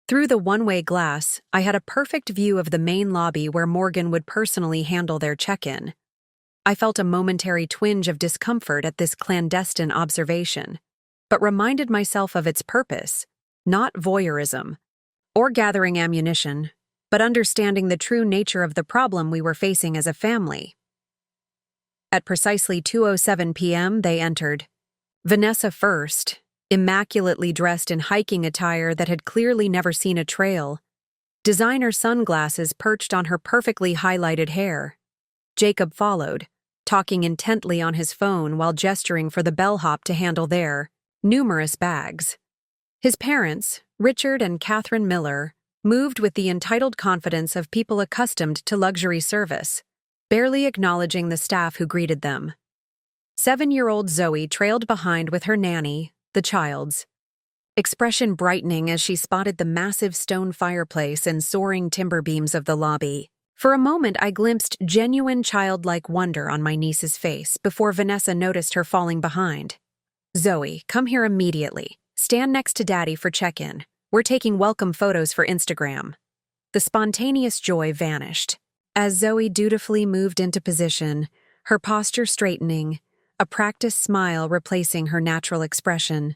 Speaker 1: Through the one-way glass, I had a perfect view of the main lobby where Morgan would personally handle their check-in. I felt a momentary twinge of discomfort at this clandestine observation, but reminded myself of its purpose, not voyeurism, or gathering ammunition, but understanding the true nature of the problem we were facing as a family. At precisely 2:07 p.m., they entered. Vanessa first, immaculately dressed in hiking attire that had clearly never seen a trail, designer sunglasses perched on her perfectly highlighted hair. Jacob followed, talking intently on his phone while gesturing for the bellhop to handle their numerous bags. His parents, Richard and Catherine Miller, moved with the entitled confidence of people accustomed to luxury service, barely acknowledging the staff who greeted them. 7-year-old Zoe trailed behind with her nanny, the child's expression brightening as she spotted the massive stone fireplace and soaring timber beams of the lobby. For a moment, I glimpsed genuine childlike wonder on my niece's face before Vanessa noticed her falling behind. "Zoe, come here immediately. Stand next to Daddy for check-in. We're taking welcome photos for Instagram." The spontaneous joy vanished. As Zoe dutifully moved into position, her posture straightening, a practiced smile replacing her natural expression.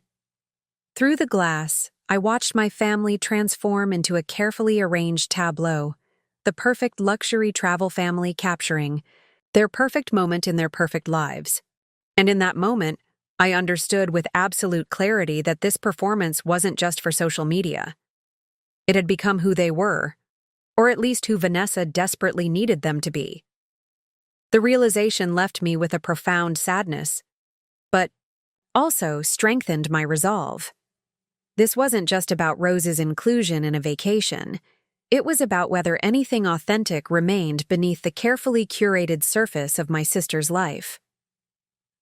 Speaker 1: Through the glass, I watched my family transform into a carefully arranged tableau, the perfect luxury travel family capturing their perfect moment in their perfect lives. And in that moment, I understood with absolute clarity that this performance wasn't just for social media. It had become who they were, or at least who Vanessa desperately needed them to be. The realization left me with a profound sadness, but also strengthened my resolve. This wasn't just about Rose's inclusion in a vacation. It was about whether anything authentic remained beneath the carefully curated surface of my sister's life.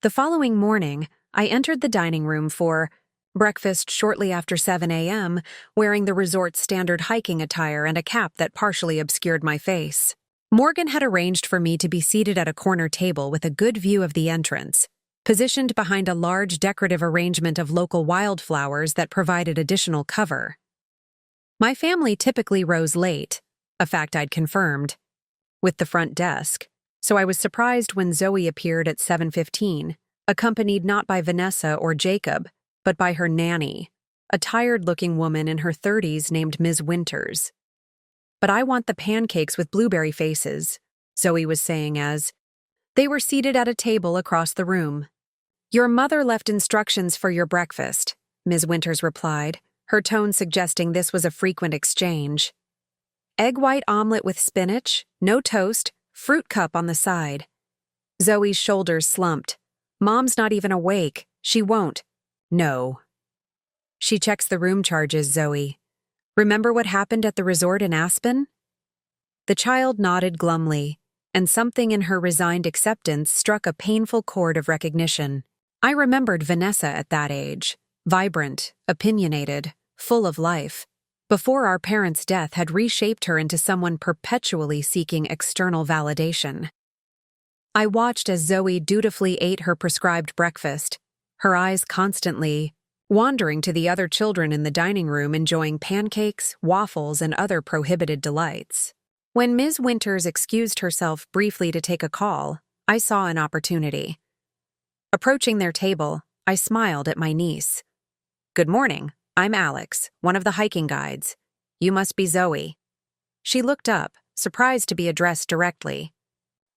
Speaker 1: The following morning, I entered the dining room for breakfast shortly after 7 a.m., wearing the resort's standard hiking attire and a cap that partially obscured my face. Morgan had arranged for me to be seated at a corner table with a good view of the entrance, positioned behind a large decorative arrangement of local wildflowers that provided additional cover. My family typically rose late, a fact I'd confirmed, with the front desk, so I was surprised when Zoe appeared at 7:15, accompanied not by Vanessa or Jacob, but by her nanny, a tired-looking woman in her 30s named Ms. Winters. "But I want the pancakes with blueberry faces," Zoe was saying as They were seated at a table across the room. "Your mother left instructions for your breakfast," Ms. Winters replied, her tone suggesting this was a frequent exchange. "Egg white omelet with spinach, no toast, fruit cup on the side." Zoe's shoulders slumped. "Mom's not even awake. She won't." "No." "She checks the room charges, Zoe. Remember what happened at the resort in Aspen?" The child nodded glumly, and something in her resigned acceptance struck a painful chord of recognition. I remembered Vanessa at that age, vibrant, opinionated, full of life, before our parents' death had reshaped her into someone perpetually seeking external validation. I watched as Zoe dutifully ate her prescribed breakfast, her eyes constantly wandering to the other children in the dining room enjoying pancakes, waffles, and other prohibited delights. When Ms. Winters excused herself briefly to take a call, I saw an opportunity. Approaching their table, I smiled at my niece. "Good morning, I'm Alex, one of the hiking guides. You must be Zoe." She looked up, surprised to be addressed directly.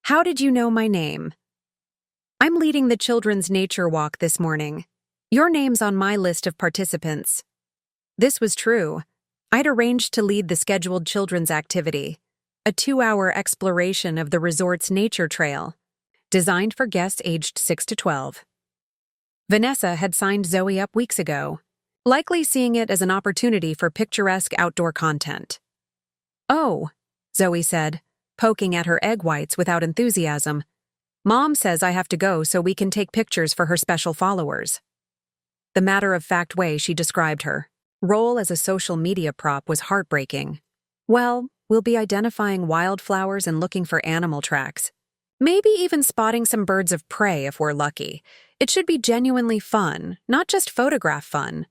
Speaker 1: "How did you know my name?" "I'm leading the children's nature walk this morning. Your name's on my list of participants." This was true. I'd arranged to lead the scheduled children's activity, a 2-hour exploration of the resort's nature trail, designed for guests aged 6 to 12. Vanessa had signed Zoe up weeks ago, likely seeing it as an opportunity for picturesque outdoor content. "Oh," Zoe said, poking at her egg whites without enthusiasm. "Mom says I have to go so we can take pictures for her special followers." The matter-of-fact way she described her role as a social media prop was heartbreaking. "Well, we'll be identifying wildflowers and looking for animal tracks. Maybe even spotting some birds of prey if we're lucky. It should be genuinely fun, not just photograph fun."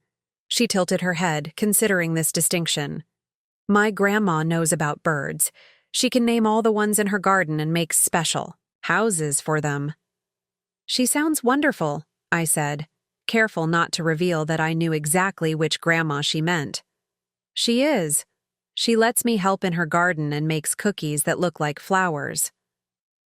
Speaker 1: She tilted her head, considering this distinction. "My grandma knows about birds. She can name all the ones in her garden and make special houses for them." "She sounds wonderful," I said, careful not to reveal that I knew exactly which grandma she meant. "She is. She lets me help in her garden and makes cookies that look like flowers."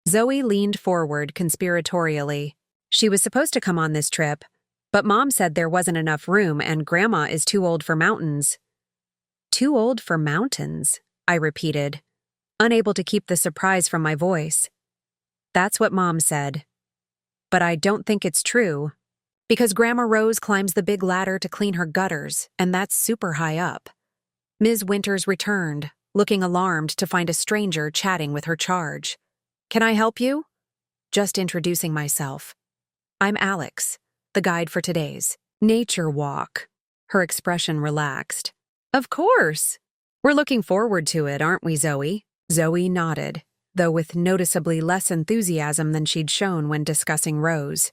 Speaker 1: Zoe leaned forward conspiratorially. "She was supposed to come on this trip, but Mom said there wasn't enough room and Grandma is too old for mountains." "Too old for mountains?" I repeated, unable to keep the surprise from my voice. "That's what Mom said. But I don't think it's true, because Grandma Rose climbs the big ladder to clean her gutters, and that's super high up." Ms. Winters returned, looking alarmed to find a stranger chatting with her charge. "Can I help you?" Just introducing myself. "I'm Alex, the guide for today's nature walk." Her expression relaxed. "Of course. We're looking forward to it, aren't we, Zoe?" Zoe nodded, though with noticeably less enthusiasm than she'd shown when discussing Rose.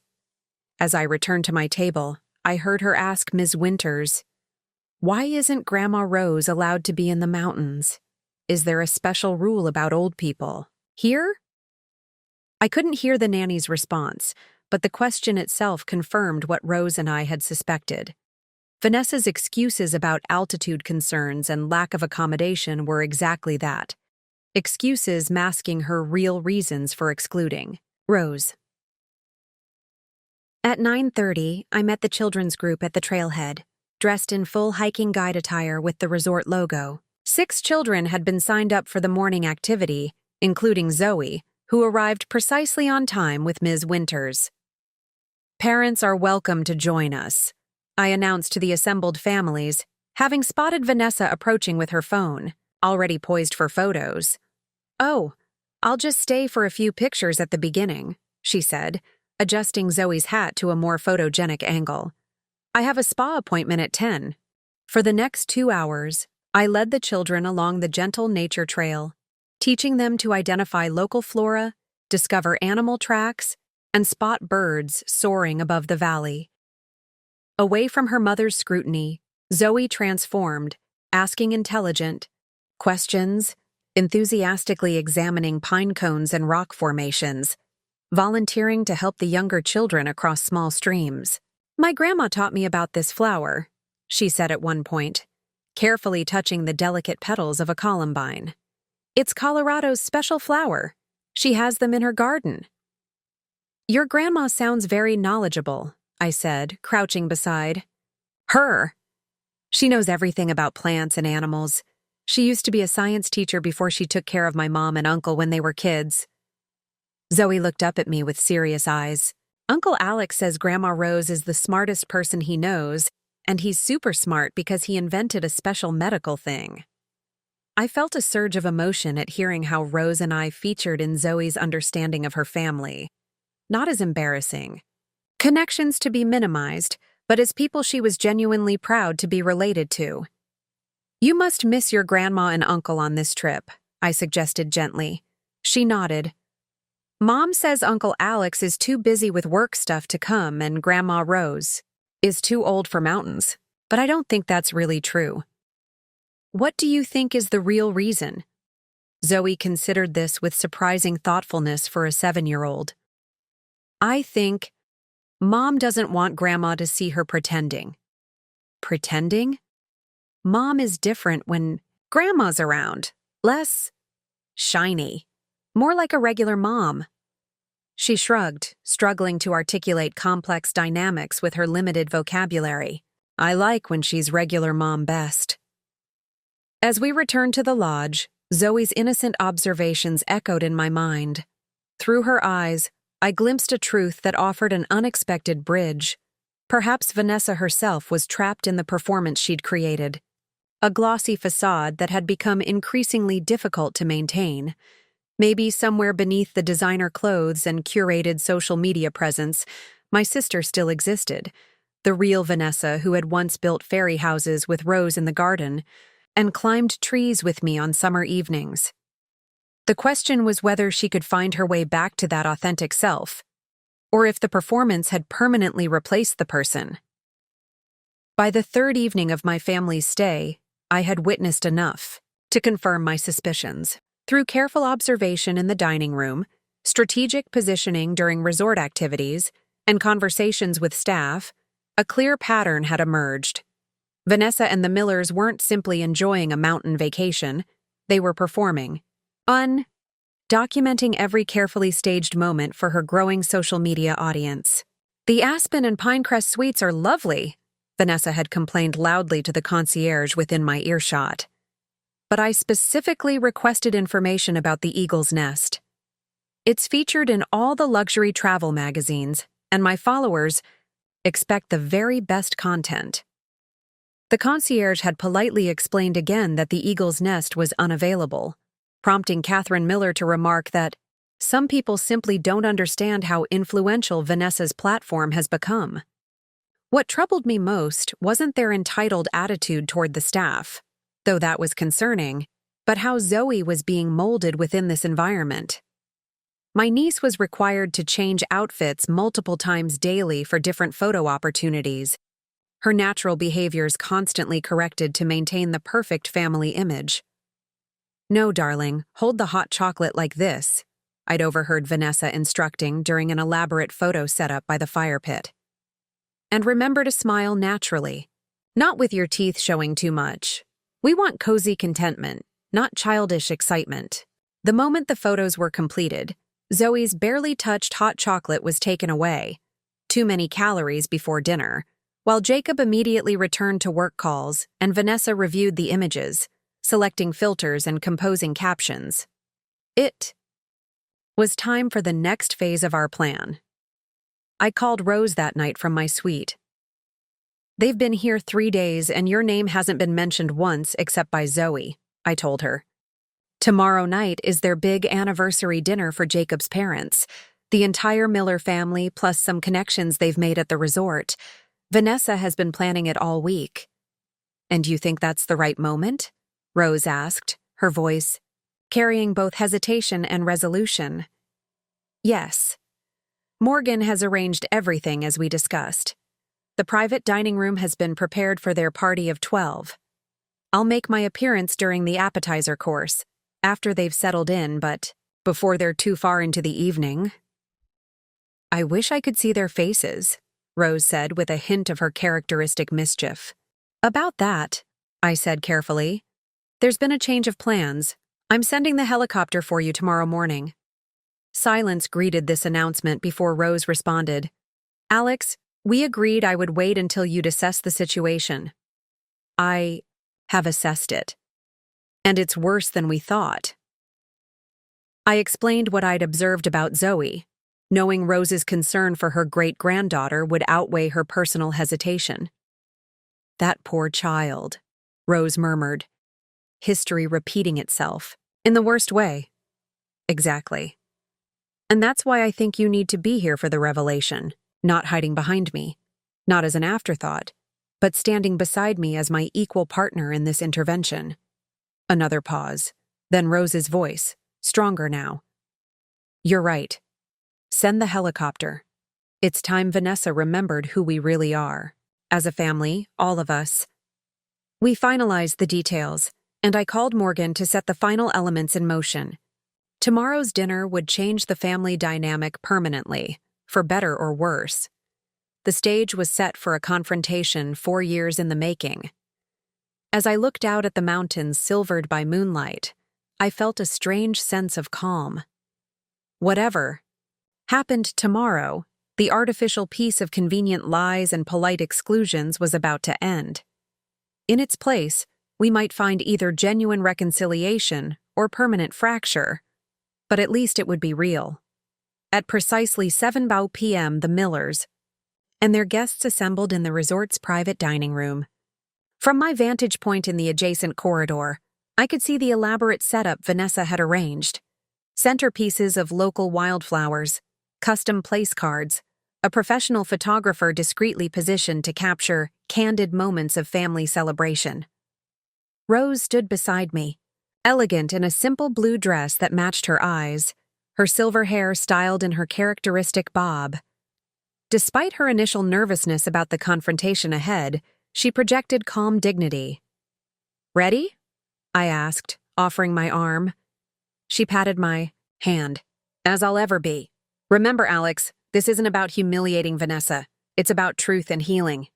Speaker 1: As I returned to my table, I heard her ask Ms. Winters, "Why isn't Grandma Rose allowed to be in the mountains? Is there a special rule about old people here?" I couldn't hear the nanny's response, but the question itself confirmed what Rose and I had suspected. Vanessa's excuses about altitude concerns and lack of accommodation were exactly that. Excuses masking her real reasons for excluding Rose. At 9:30, I met the children's group at the trailhead, dressed in full hiking guide attire with the resort logo. 6 children had been signed up for the morning activity, including Zoe, who arrived precisely on time with Ms. Winters. "Parents are welcome to join us," I announced to the assembled families, having spotted Vanessa approaching with her phone, already poised for photos. "Oh, I'll just stay for a few pictures at the beginning," she said, adjusting Zoe's hat to a more photogenic angle. "I have a spa appointment at 10. For the next 2 hours, I led the children along the gentle nature trail, teaching them to identify local flora, discover animal tracks, and spot birds soaring above the valley. Away from her mother's scrutiny, Zoe transformed, asking intelligent questions, enthusiastically examining pine cones and rock formations, volunteering to help the younger children across small streams. "My grandma taught me about this flower," she said at one point, carefully touching the delicate petals of a columbine. "It's Colorado's special flower. She has them in her garden." Your grandma sounds very knowledgeable, I said, crouching beside her. She knows everything about plants and animals. She used to be a science teacher before she took care of my mom and uncle when they were kids. Zoe looked up at me with serious eyes. Uncle Alex says Grandma Rose is the smartest person he knows, and he's super smart because he invented a special medical thing. I felt a surge of emotion at hearing how Rose and I featured in Zoe's understanding of her family. Not as embarrassing. Connections to be minimized, but as people she was genuinely proud to be related to. You must miss your grandma and uncle on this trip, I suggested gently. She nodded. Mom says Uncle Alex is too busy with work stuff to come and Grandma Rose is too old for mountains, but I don't think that's really true. What do you think is the real reason? Zoe considered this with surprising thoughtfulness for a 7-year-old. I think Mom doesn't want Grandma to see her pretending. Pretending? Mom is different when Grandma's around. Less shiny. More like a regular mom. She shrugged, struggling to articulate complex dynamics with her limited vocabulary. I like when she's regular mom best. As we returned to the lodge, Zoe's innocent observations echoed in my mind. Through her eyes, I glimpsed a truth that offered an unexpected bridge. Perhaps Vanessa herself was trapped in the performance she'd created. A glossy facade that had become increasingly difficult to maintain. Maybe somewhere beneath the designer clothes and curated social media presence, my sister still existed. The real Vanessa who had once built fairy houses with Rose in the garden and climbed trees with me on summer evenings. The question was whether she could find her way back to that authentic self, or if the performance had permanently replaced the person. By the third evening of my family's stay, I had witnessed enough to confirm my suspicions. Through careful observation in the dining room, strategic positioning during resort activities, and conversations with staff, a clear pattern had emerged. Vanessa and the Millers weren't simply enjoying a mountain vacation, they were performing. Documenting every carefully staged moment for her growing social media audience. The Aspen and Pinecrest suites are lovely, Vanessa had complained loudly to the concierge within my earshot. But I specifically requested information about the Eagle's Nest. It's featured in all the luxury travel magazines, and my followers expect the very best content. The concierge had politely explained again that the Eagle's Nest was unavailable, prompting Catherine Miller to remark that some people simply don't understand how influential Vanessa's platform has become. What troubled me most wasn't their entitled attitude toward the staff, though that was concerning, but how Zoe was being molded within this environment. My niece was required to change outfits multiple times daily for different photo opportunities, her natural behaviors constantly corrected to maintain the perfect family image. No, darling, hold the hot chocolate like this, I'd overheard Vanessa instructing during an elaborate photo setup by the fire pit. And remember to smile naturally, not with your teeth showing too much. We want cozy contentment, not childish excitement. The moment the photos were completed, Zoe's barely touched hot chocolate was taken away, too many calories before dinner, while Jacob immediately returned to work calls and Vanessa reviewed the images, selecting filters and composing captions. It was time for the next phase of our plan. I called Rose that night from my suite. They've been here 3 days and your name hasn't been mentioned once except by Zoe, I told her. Tomorrow night is their big anniversary dinner for Jacob's parents, the entire Miller family plus some connections they've made at the resort. Vanessa has been planning it all week. And you think that's the right moment? Rose asked, her voice carrying both hesitation and resolution. Yes. Morgan has arranged everything as we discussed. The private dining room has been prepared for their party of 12. I'll make my appearance during the appetizer course, after they've settled in, but before they're too far into the evening. I wish I could see their faces, Rose said with a hint of her characteristic mischief. About that, I said carefully. There's been a change of plans. I'm sending the helicopter for you tomorrow morning. Silence greeted this announcement before Rose responded. Alex, we agreed I would wait until you'd assess the situation. I have assessed it. And it's worse than we thought. I explained what I'd observed about Zoe, knowing Rose's concern for her great-granddaughter would outweigh her personal hesitation. That poor child, Rose murmured. History repeating itself, in the worst way. Exactly. And that's why I think you need to be here for the revelation, not hiding behind me, not as an afterthought, but standing beside me as my equal partner in this intervention. Another pause, then Rose's voice, stronger now. You're right. Send the helicopter. It's time Vanessa remembered who we really are. As a family, all of us. We finalized the details, and I called Morgan to set the final elements in motion. Tomorrow's dinner would change the family dynamic permanently, for better or worse. The stage was set for a confrontation 4 years in the making. As I looked out at the mountains silvered by moonlight, I felt a strange sense of calm. Whatever happened tomorrow, the artificial peace of convenient lies and polite exclusions was about to end. In its place, we might find either genuine reconciliation or permanent fracture, but at least it would be real. At precisely 7 p.m., the Millers and their guests assembled in the resort's private dining room. From my vantage point in the adjacent corridor, I could see the elaborate setup Vanessa had arranged. Centerpieces of local wildflowers, custom place cards, a professional photographer discreetly positioned to capture candid moments of family celebration. Rose stood beside me, elegant in a simple blue dress that matched her eyes, her silver hair styled in her characteristic bob. Despite her initial nervousness about the confrontation ahead, she projected calm dignity. Ready? I asked, offering my arm. She patted my hand. As I'll ever be. Remember, Alex, this isn't about humiliating Vanessa. It's about truth and healing.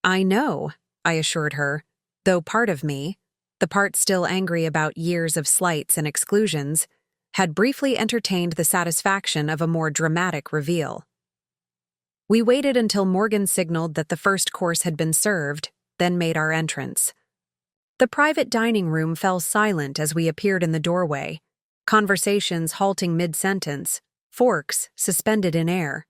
Speaker 1: I know, I assured her, though part of me, the part still angry about years of slights and exclusions, had briefly entertained the satisfaction of a more dramatic reveal. We waited until Morgan signaled that the first course had been served, then made our entrance. The private dining room fell silent as we appeared in the doorway, conversations halting mid-sentence, forks suspended in air.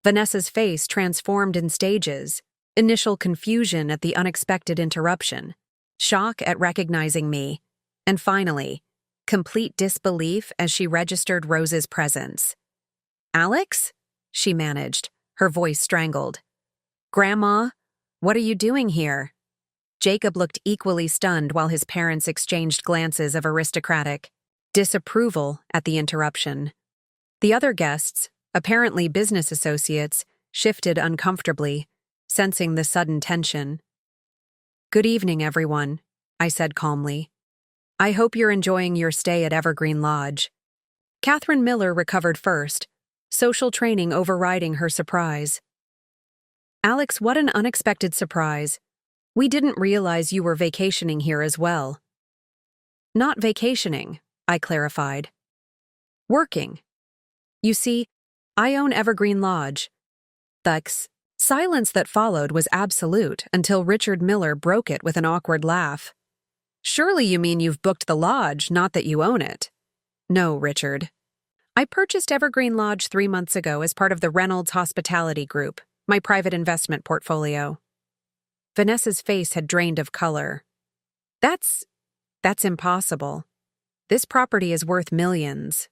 Speaker 1: Vanessa's face transformed in stages, initial confusion at the unexpected interruption, shock at recognizing me, and finally, complete disbelief as she registered Rose's presence. Alex? She managed, her voice strangled. Grandma, what are you doing here? Jacob looked equally stunned while his parents exchanged glances of aristocratic disapproval at the interruption. The other guests, apparently business associates, shifted uncomfortably, sensing the sudden tension. Good evening, everyone, I said calmly. I hope you're enjoying your stay at Evergreen Lodge. Catherine Miller recovered first, social training overriding her surprise. Alex, what an unexpected surprise. We didn't realize you were vacationing here as well. Not vacationing, I clarified. Working. You see, I own Evergreen Lodge. The silence that followed was absolute until Richard Miller broke it with an awkward laugh. Surely you mean you've booked the lodge, not that you own it. No, Richard. I purchased Evergreen Lodge 3 months ago as part of the Reynolds Hospitality Group, my private investment portfolio. Vanessa's face had drained of color. That's impossible. This property is worth millions.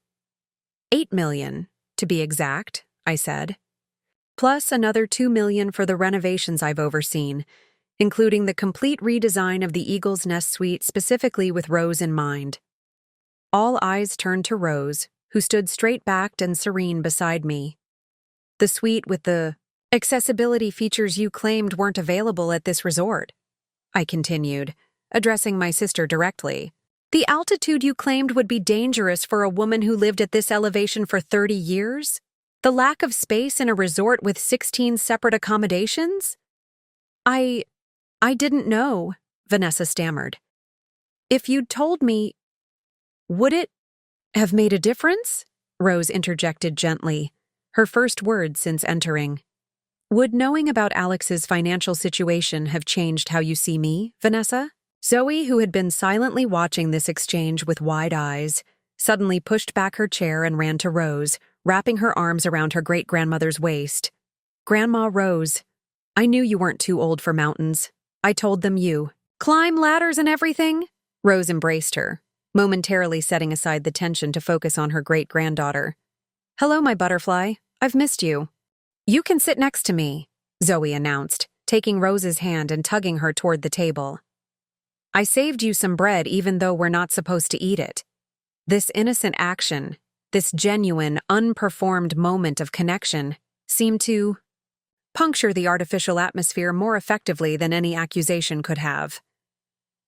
Speaker 1: 8 million, to be exact, I said. Plus another 2 million for the renovations I've overseen, including the complete redesign of the Eagle's Nest suite specifically with Rose in mind. All eyes turned to Rose, who stood straight-backed and serene beside me. The suite with the accessibility features you claimed weren't available at this resort, I continued, addressing my sister directly. The altitude you claimed would be dangerous for a woman who lived at this elevation for 30 years? The lack of space in a resort with 16 separate accommodations? I didn't know, Vanessa stammered. If you'd told me, would it have made a difference? Rose interjected gently, her first words since entering. Would knowing about Alex's financial situation have changed how you see me, Vanessa? Zoe, who had been silently watching this exchange with wide eyes, suddenly pushed back her chair and ran to Rose, wrapping her arms around her great-grandmother's waist. Grandma Rose, I knew you weren't too old for mountains. I told them you. Climb ladders and everything? Rose embraced her, momentarily setting aside the tension to focus on her great-granddaughter. Hello, my butterfly. I've missed you. You can sit next to me, Zoe announced, taking Rose's hand and tugging her toward the table. I saved you some bread even though we're not supposed to eat it. This innocent action, this genuine, unperformed moment of connection, seemed to puncture the artificial atmosphere more effectively than any accusation could have.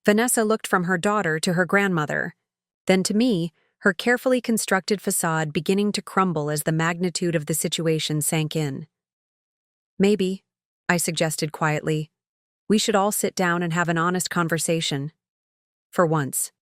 Speaker 1: Vanessa looked from her daughter to her grandmother, then to me, her carefully constructed facade beginning to crumble as the magnitude of the situation sank in. Maybe, I suggested quietly, we should all sit down and have an honest conversation. For once.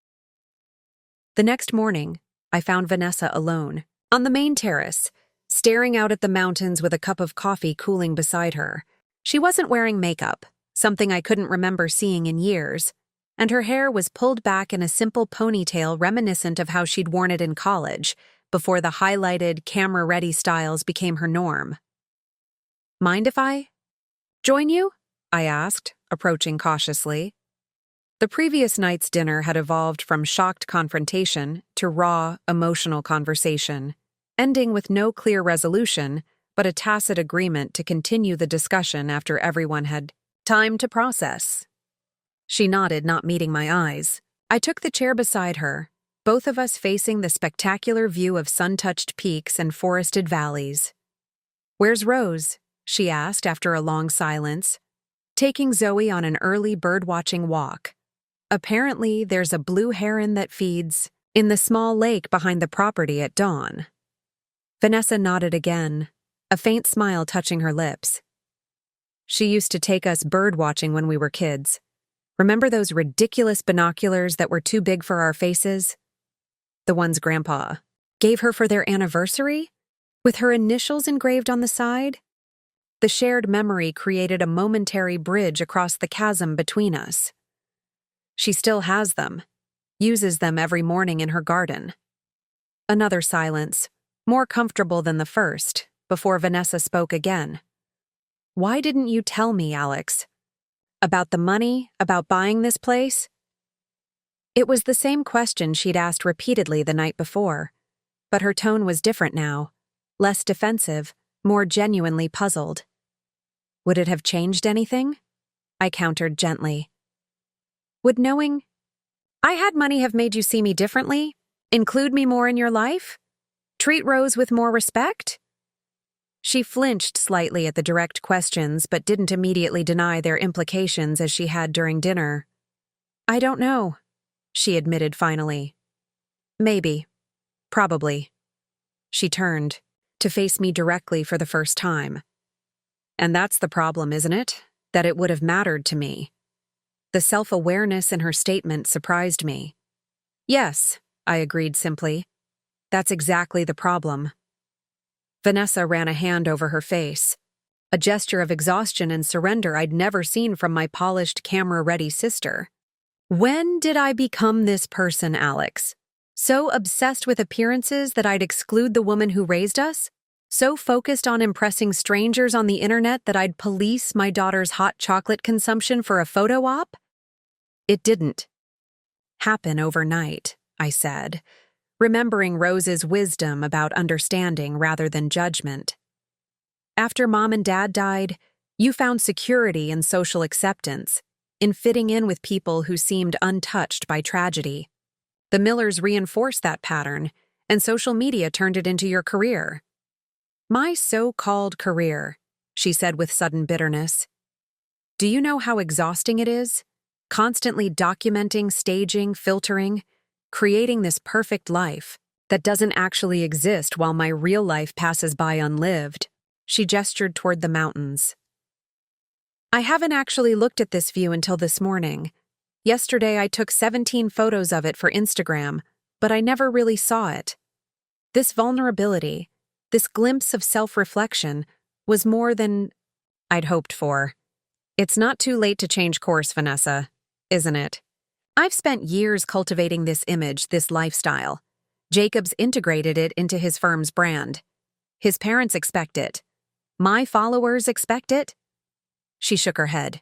Speaker 1: The next morning, I found Vanessa alone, on the main terrace, staring out at the mountains with a cup of coffee cooling beside her. She wasn't wearing makeup, something I couldn't remember seeing in years, and her hair was pulled back in a simple ponytail reminiscent of how she'd worn it in college, before the highlighted, camera-ready styles became her norm. Mind if I join you? I asked, approaching cautiously. The previous night's dinner had evolved from shocked confrontation to raw, emotional conversation, ending with no clear resolution, but a tacit agreement to continue the discussion after everyone had time to process. She nodded, not meeting my eyes. I took the chair beside her, both of us facing the spectacular view of sun-touched peaks and forested valleys. Where's Rose? She asked after a long silence, taking Zoe on an early bird-watching walk. Apparently, there's a blue heron that feeds in the small lake behind the property at dawn. Vanessa nodded again, a faint smile touching her lips. She used to take us bird-watching when we were kids. Remember those ridiculous binoculars that were too big for our faces? The ones Grandpa gave her for their anniversary, with her initials engraved on the side? The shared memory created a momentary bridge across the chasm between us. She still has them, uses them every morning in her garden. Another silence, more comfortable than the first, before Vanessa spoke again. Why didn't you tell me, Alex? About the money, about buying this place? It was the same question she'd asked repeatedly the night before, but her tone was different now, less defensive, more genuinely puzzled. Would it have changed anything? I countered gently. Would knowing I had money have made you see me differently? Include me more in your life? Treat Rose with more respect? She flinched slightly at the direct questions but didn't immediately deny their implications as she had during dinner. I don't know, she admitted finally. Maybe. Probably. She turned, to face me directly for the first time. And that's the problem, isn't it? That it would have mattered to me. The self-awareness in her statement surprised me. Yes, I agreed simply. That's exactly the problem. Vanessa ran a hand over her face, a gesture of exhaustion and surrender I'd never seen from my polished, camera-ready sister. When did I become this person, Alex? So obsessed with appearances that I'd exclude the woman who raised us? So focused on impressing strangers on the internet that I'd police my daughter's hot chocolate consumption for a photo op? It didn't happen overnight, I said, remembering Rose's wisdom about understanding rather than judgment. After Mom and Dad died, you found security in social acceptance, in fitting in with people who seemed untouched by tragedy. The Millers reinforced that pattern, and social media turned it into your career. My so-called career, she said with sudden bitterness. Do you know how exhausting it is? Constantly documenting, staging, filtering, creating this perfect life that doesn't actually exist while my real life passes by unlived. She gestured toward the mountains. I haven't actually looked at this view until this morning. Yesterday I took 17 photos of it for Instagram, but I never really saw it. This vulnerability, this glimpse of self-reflection, was more than I'd hoped for. It's not too late to change course, Vanessa, isn't it? I've spent years cultivating this image, this lifestyle. Jacob's integrated it into his firm's brand. His parents expect it. My followers expect it? She shook her head.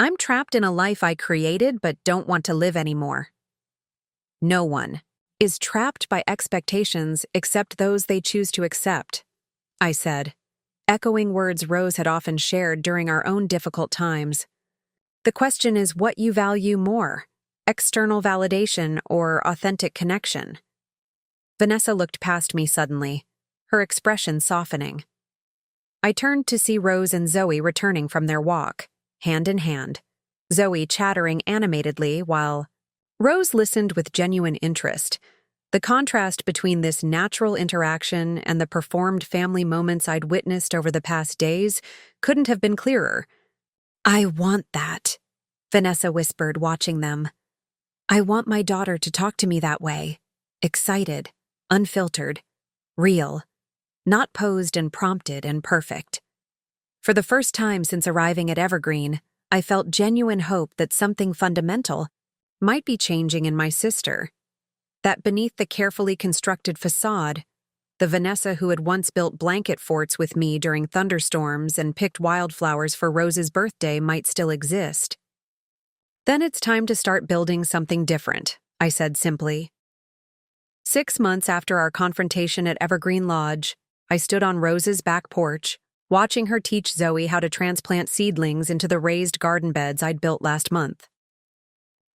Speaker 1: I'm trapped in a life I created but don't want to live anymore. No one is trapped by expectations except those they choose to accept, I said, echoing words Rose had often shared during our own difficult times. The question is what you value more, external validation or authentic connection. Vanessa looked past me suddenly, her expression softening. I turned to see Rose and Zoe returning from their walk, hand in hand, Zoe chattering animatedly while Rose listened with genuine interest. The contrast between this natural interaction and the performed family moments I'd witnessed over the past days couldn't have been clearer. I want that, Vanessa whispered, watching them. I want my daughter to talk to me that way, excited, unfiltered, real, not posed and prompted and perfect. For the first time since arriving at Evergreen, I felt genuine hope that something fundamental might be changing in my sister. That beneath the carefully constructed facade, the Vanessa who had once built blanket forts with me during thunderstorms and picked wildflowers for Rose's birthday might still exist. Then it's time to start building something different, I said simply. 6 months after our confrontation at Evergreen Lodge, I stood on Rose's back porch, watching her teach Zoe how to transplant seedlings into the raised garden beds I'd built last month.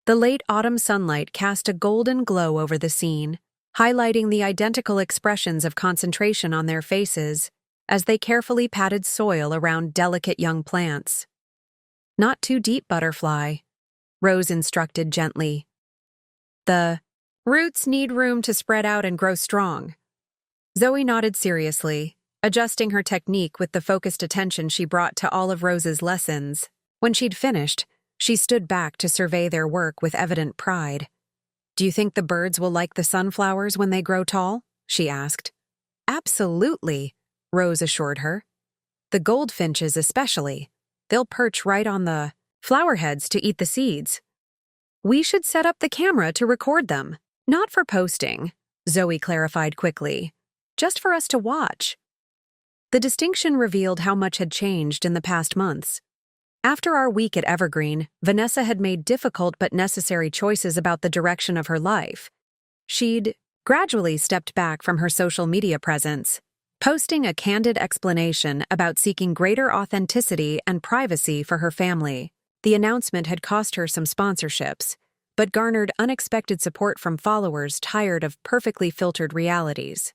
Speaker 1: The late autumn sunlight cast a golden glow over the scene, highlighting the identical expressions of concentration on their faces as they carefully patted soil around delicate young plants. Not too deep, butterfly, Rose instructed gently. The roots need room to spread out and grow strong. Zoe nodded seriously, adjusting her technique with the focused attention she brought to all of Rose's lessons. When she'd finished, she stood back to survey their work with evident pride. Do you think the birds will like the sunflowers when they grow tall? She asked. Absolutely, Rose assured her. The goldfinches especially. They'll perch right on the flower heads to eat the seeds. We should set up the camera to record them. Not for posting, Zoe clarified quickly. Just for us to watch. The distinction revealed how much had changed in the past months. After our week at Evergreen, Vanessa had made difficult but necessary choices about the direction of her life. She'd gradually stepped back from her social media presence, posting a candid explanation about seeking greater authenticity and privacy for her family. The announcement had cost her some sponsorships, but garnered unexpected support from followers tired of perfectly filtered realities.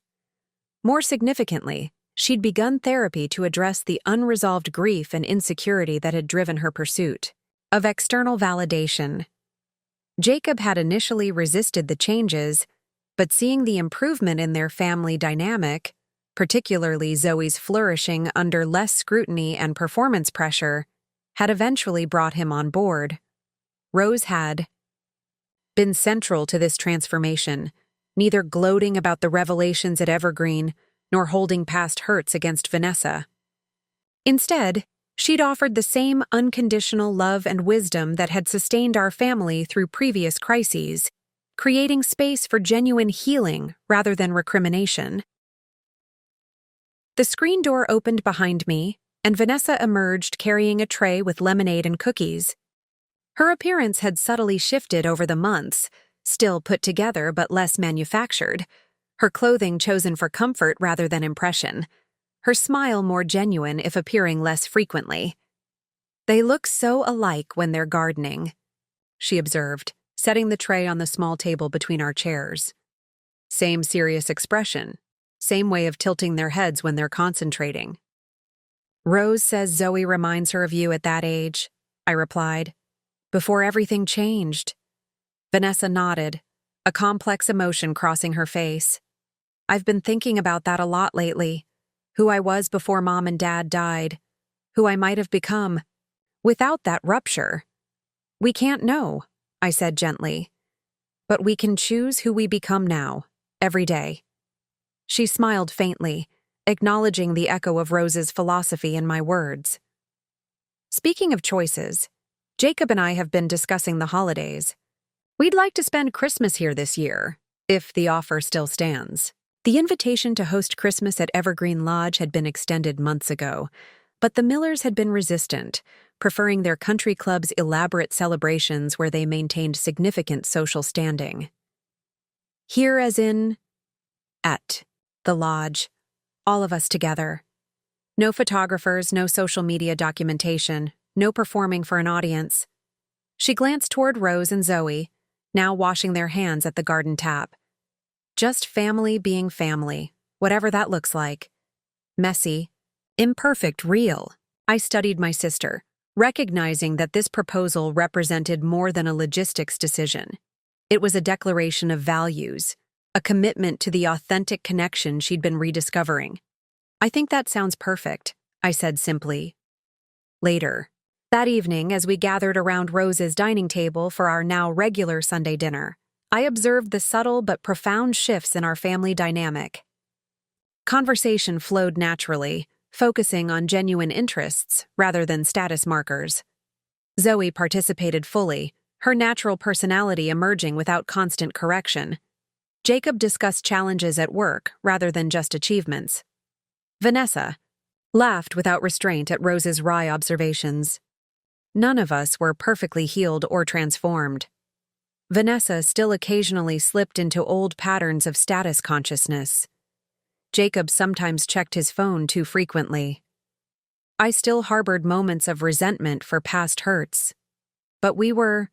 Speaker 1: More significantly, she'd begun therapy to address the unresolved grief and insecurity that had driven her pursuit of external validation. Jacob had initially resisted the changes, but seeing the improvement in their family dynamic, particularly Zoe's flourishing under less scrutiny and performance pressure, had eventually brought him on board. Rose had been central to this transformation, neither gloating about the revelations at Evergreen nor holding past hurts against Vanessa. Instead, she'd offered the same unconditional love and wisdom that had sustained our family through previous crises, creating space for genuine healing rather than recrimination. The screen door opened behind me, and Vanessa emerged carrying a tray with lemonade and cookies. Her appearance had subtly shifted over the months, still put together but less manufactured, her clothing chosen for comfort rather than impression, her smile more genuine if appearing less frequently. They look so alike when they're gardening, she observed, setting the tray on the small table between our chairs. Same serious expression, same way of tilting their heads when they're concentrating. Rose says Zoe reminds her of you at that age, I replied. Before everything changed. Vanessa nodded, a complex emotion crossing her face. I've been thinking about that a lot lately. Who I was before Mom and Dad died. Who I might have become. Without that rupture. We can't know, I said gently. But we can choose who we become now, every day. She smiled faintly, acknowledging the echo of Rose's philosophy in my words. Speaking of choices, Jacob and I have been discussing the holidays. We'd like to spend Christmas here this year, if the offer still stands. The invitation to host Christmas at Evergreen Lodge had been extended months ago, but the Millers had been resistant, preferring their country club's elaborate celebrations where they maintained significant social standing. Here as in, at the lodge, all of us together. No photographers, no social media documentation, no performing for an audience. She glanced toward Rose and Zoe, now washing their hands at the garden tap. Just family being family, whatever that looks like. Messy, imperfect, real. I studied my sister, recognizing that this proposal represented more than a logistics decision. It was a declaration of values, a commitment to the authentic connection she'd been rediscovering. I think that sounds perfect, I said simply. Later, that evening, as we gathered around Rose's dining table for our now regular Sunday dinner, I observed the subtle but profound shifts in our family dynamic. Conversation flowed naturally, focusing on genuine interests rather than status markers. Zoe participated fully, her natural personality emerging without constant correction. Jacob discussed challenges at work rather than just achievements. Vanessa laughed without restraint at Rose's wry observations. None of us were perfectly healed or transformed. Vanessa still occasionally slipped into old patterns of status consciousness. Jacob sometimes checked his phone too frequently. I still harbored moments of resentment for past hurts. But we were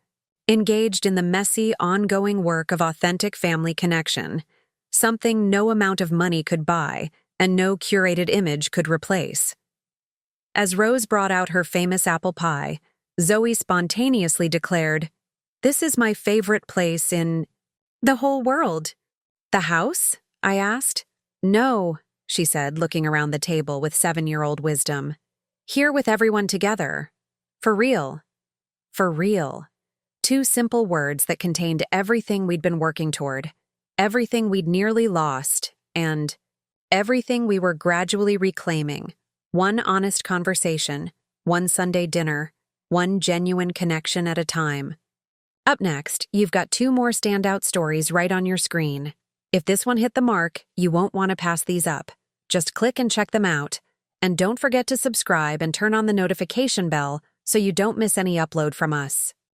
Speaker 1: engaged in the messy, ongoing work of authentic family connection, something no amount of money could buy and no curated image could replace. As Rose brought out her famous apple pie, Zoe spontaneously declared, "This is my favorite place in the whole world." "The house?" I asked. "No," she said, looking around the table with 7-year-old wisdom. "Here with everyone together. For real." For real. 2 simple words that contained everything we'd been working toward, everything we'd nearly lost, and everything we were gradually reclaiming. One honest conversation, one Sunday dinner, one genuine connection at a time. Up next, you've got 2 more standout stories right on your screen. If this one hit the mark, you won't want to pass these up. Just click and check them out. And don't forget to subscribe and turn on the notification bell so you don't miss any upload from us.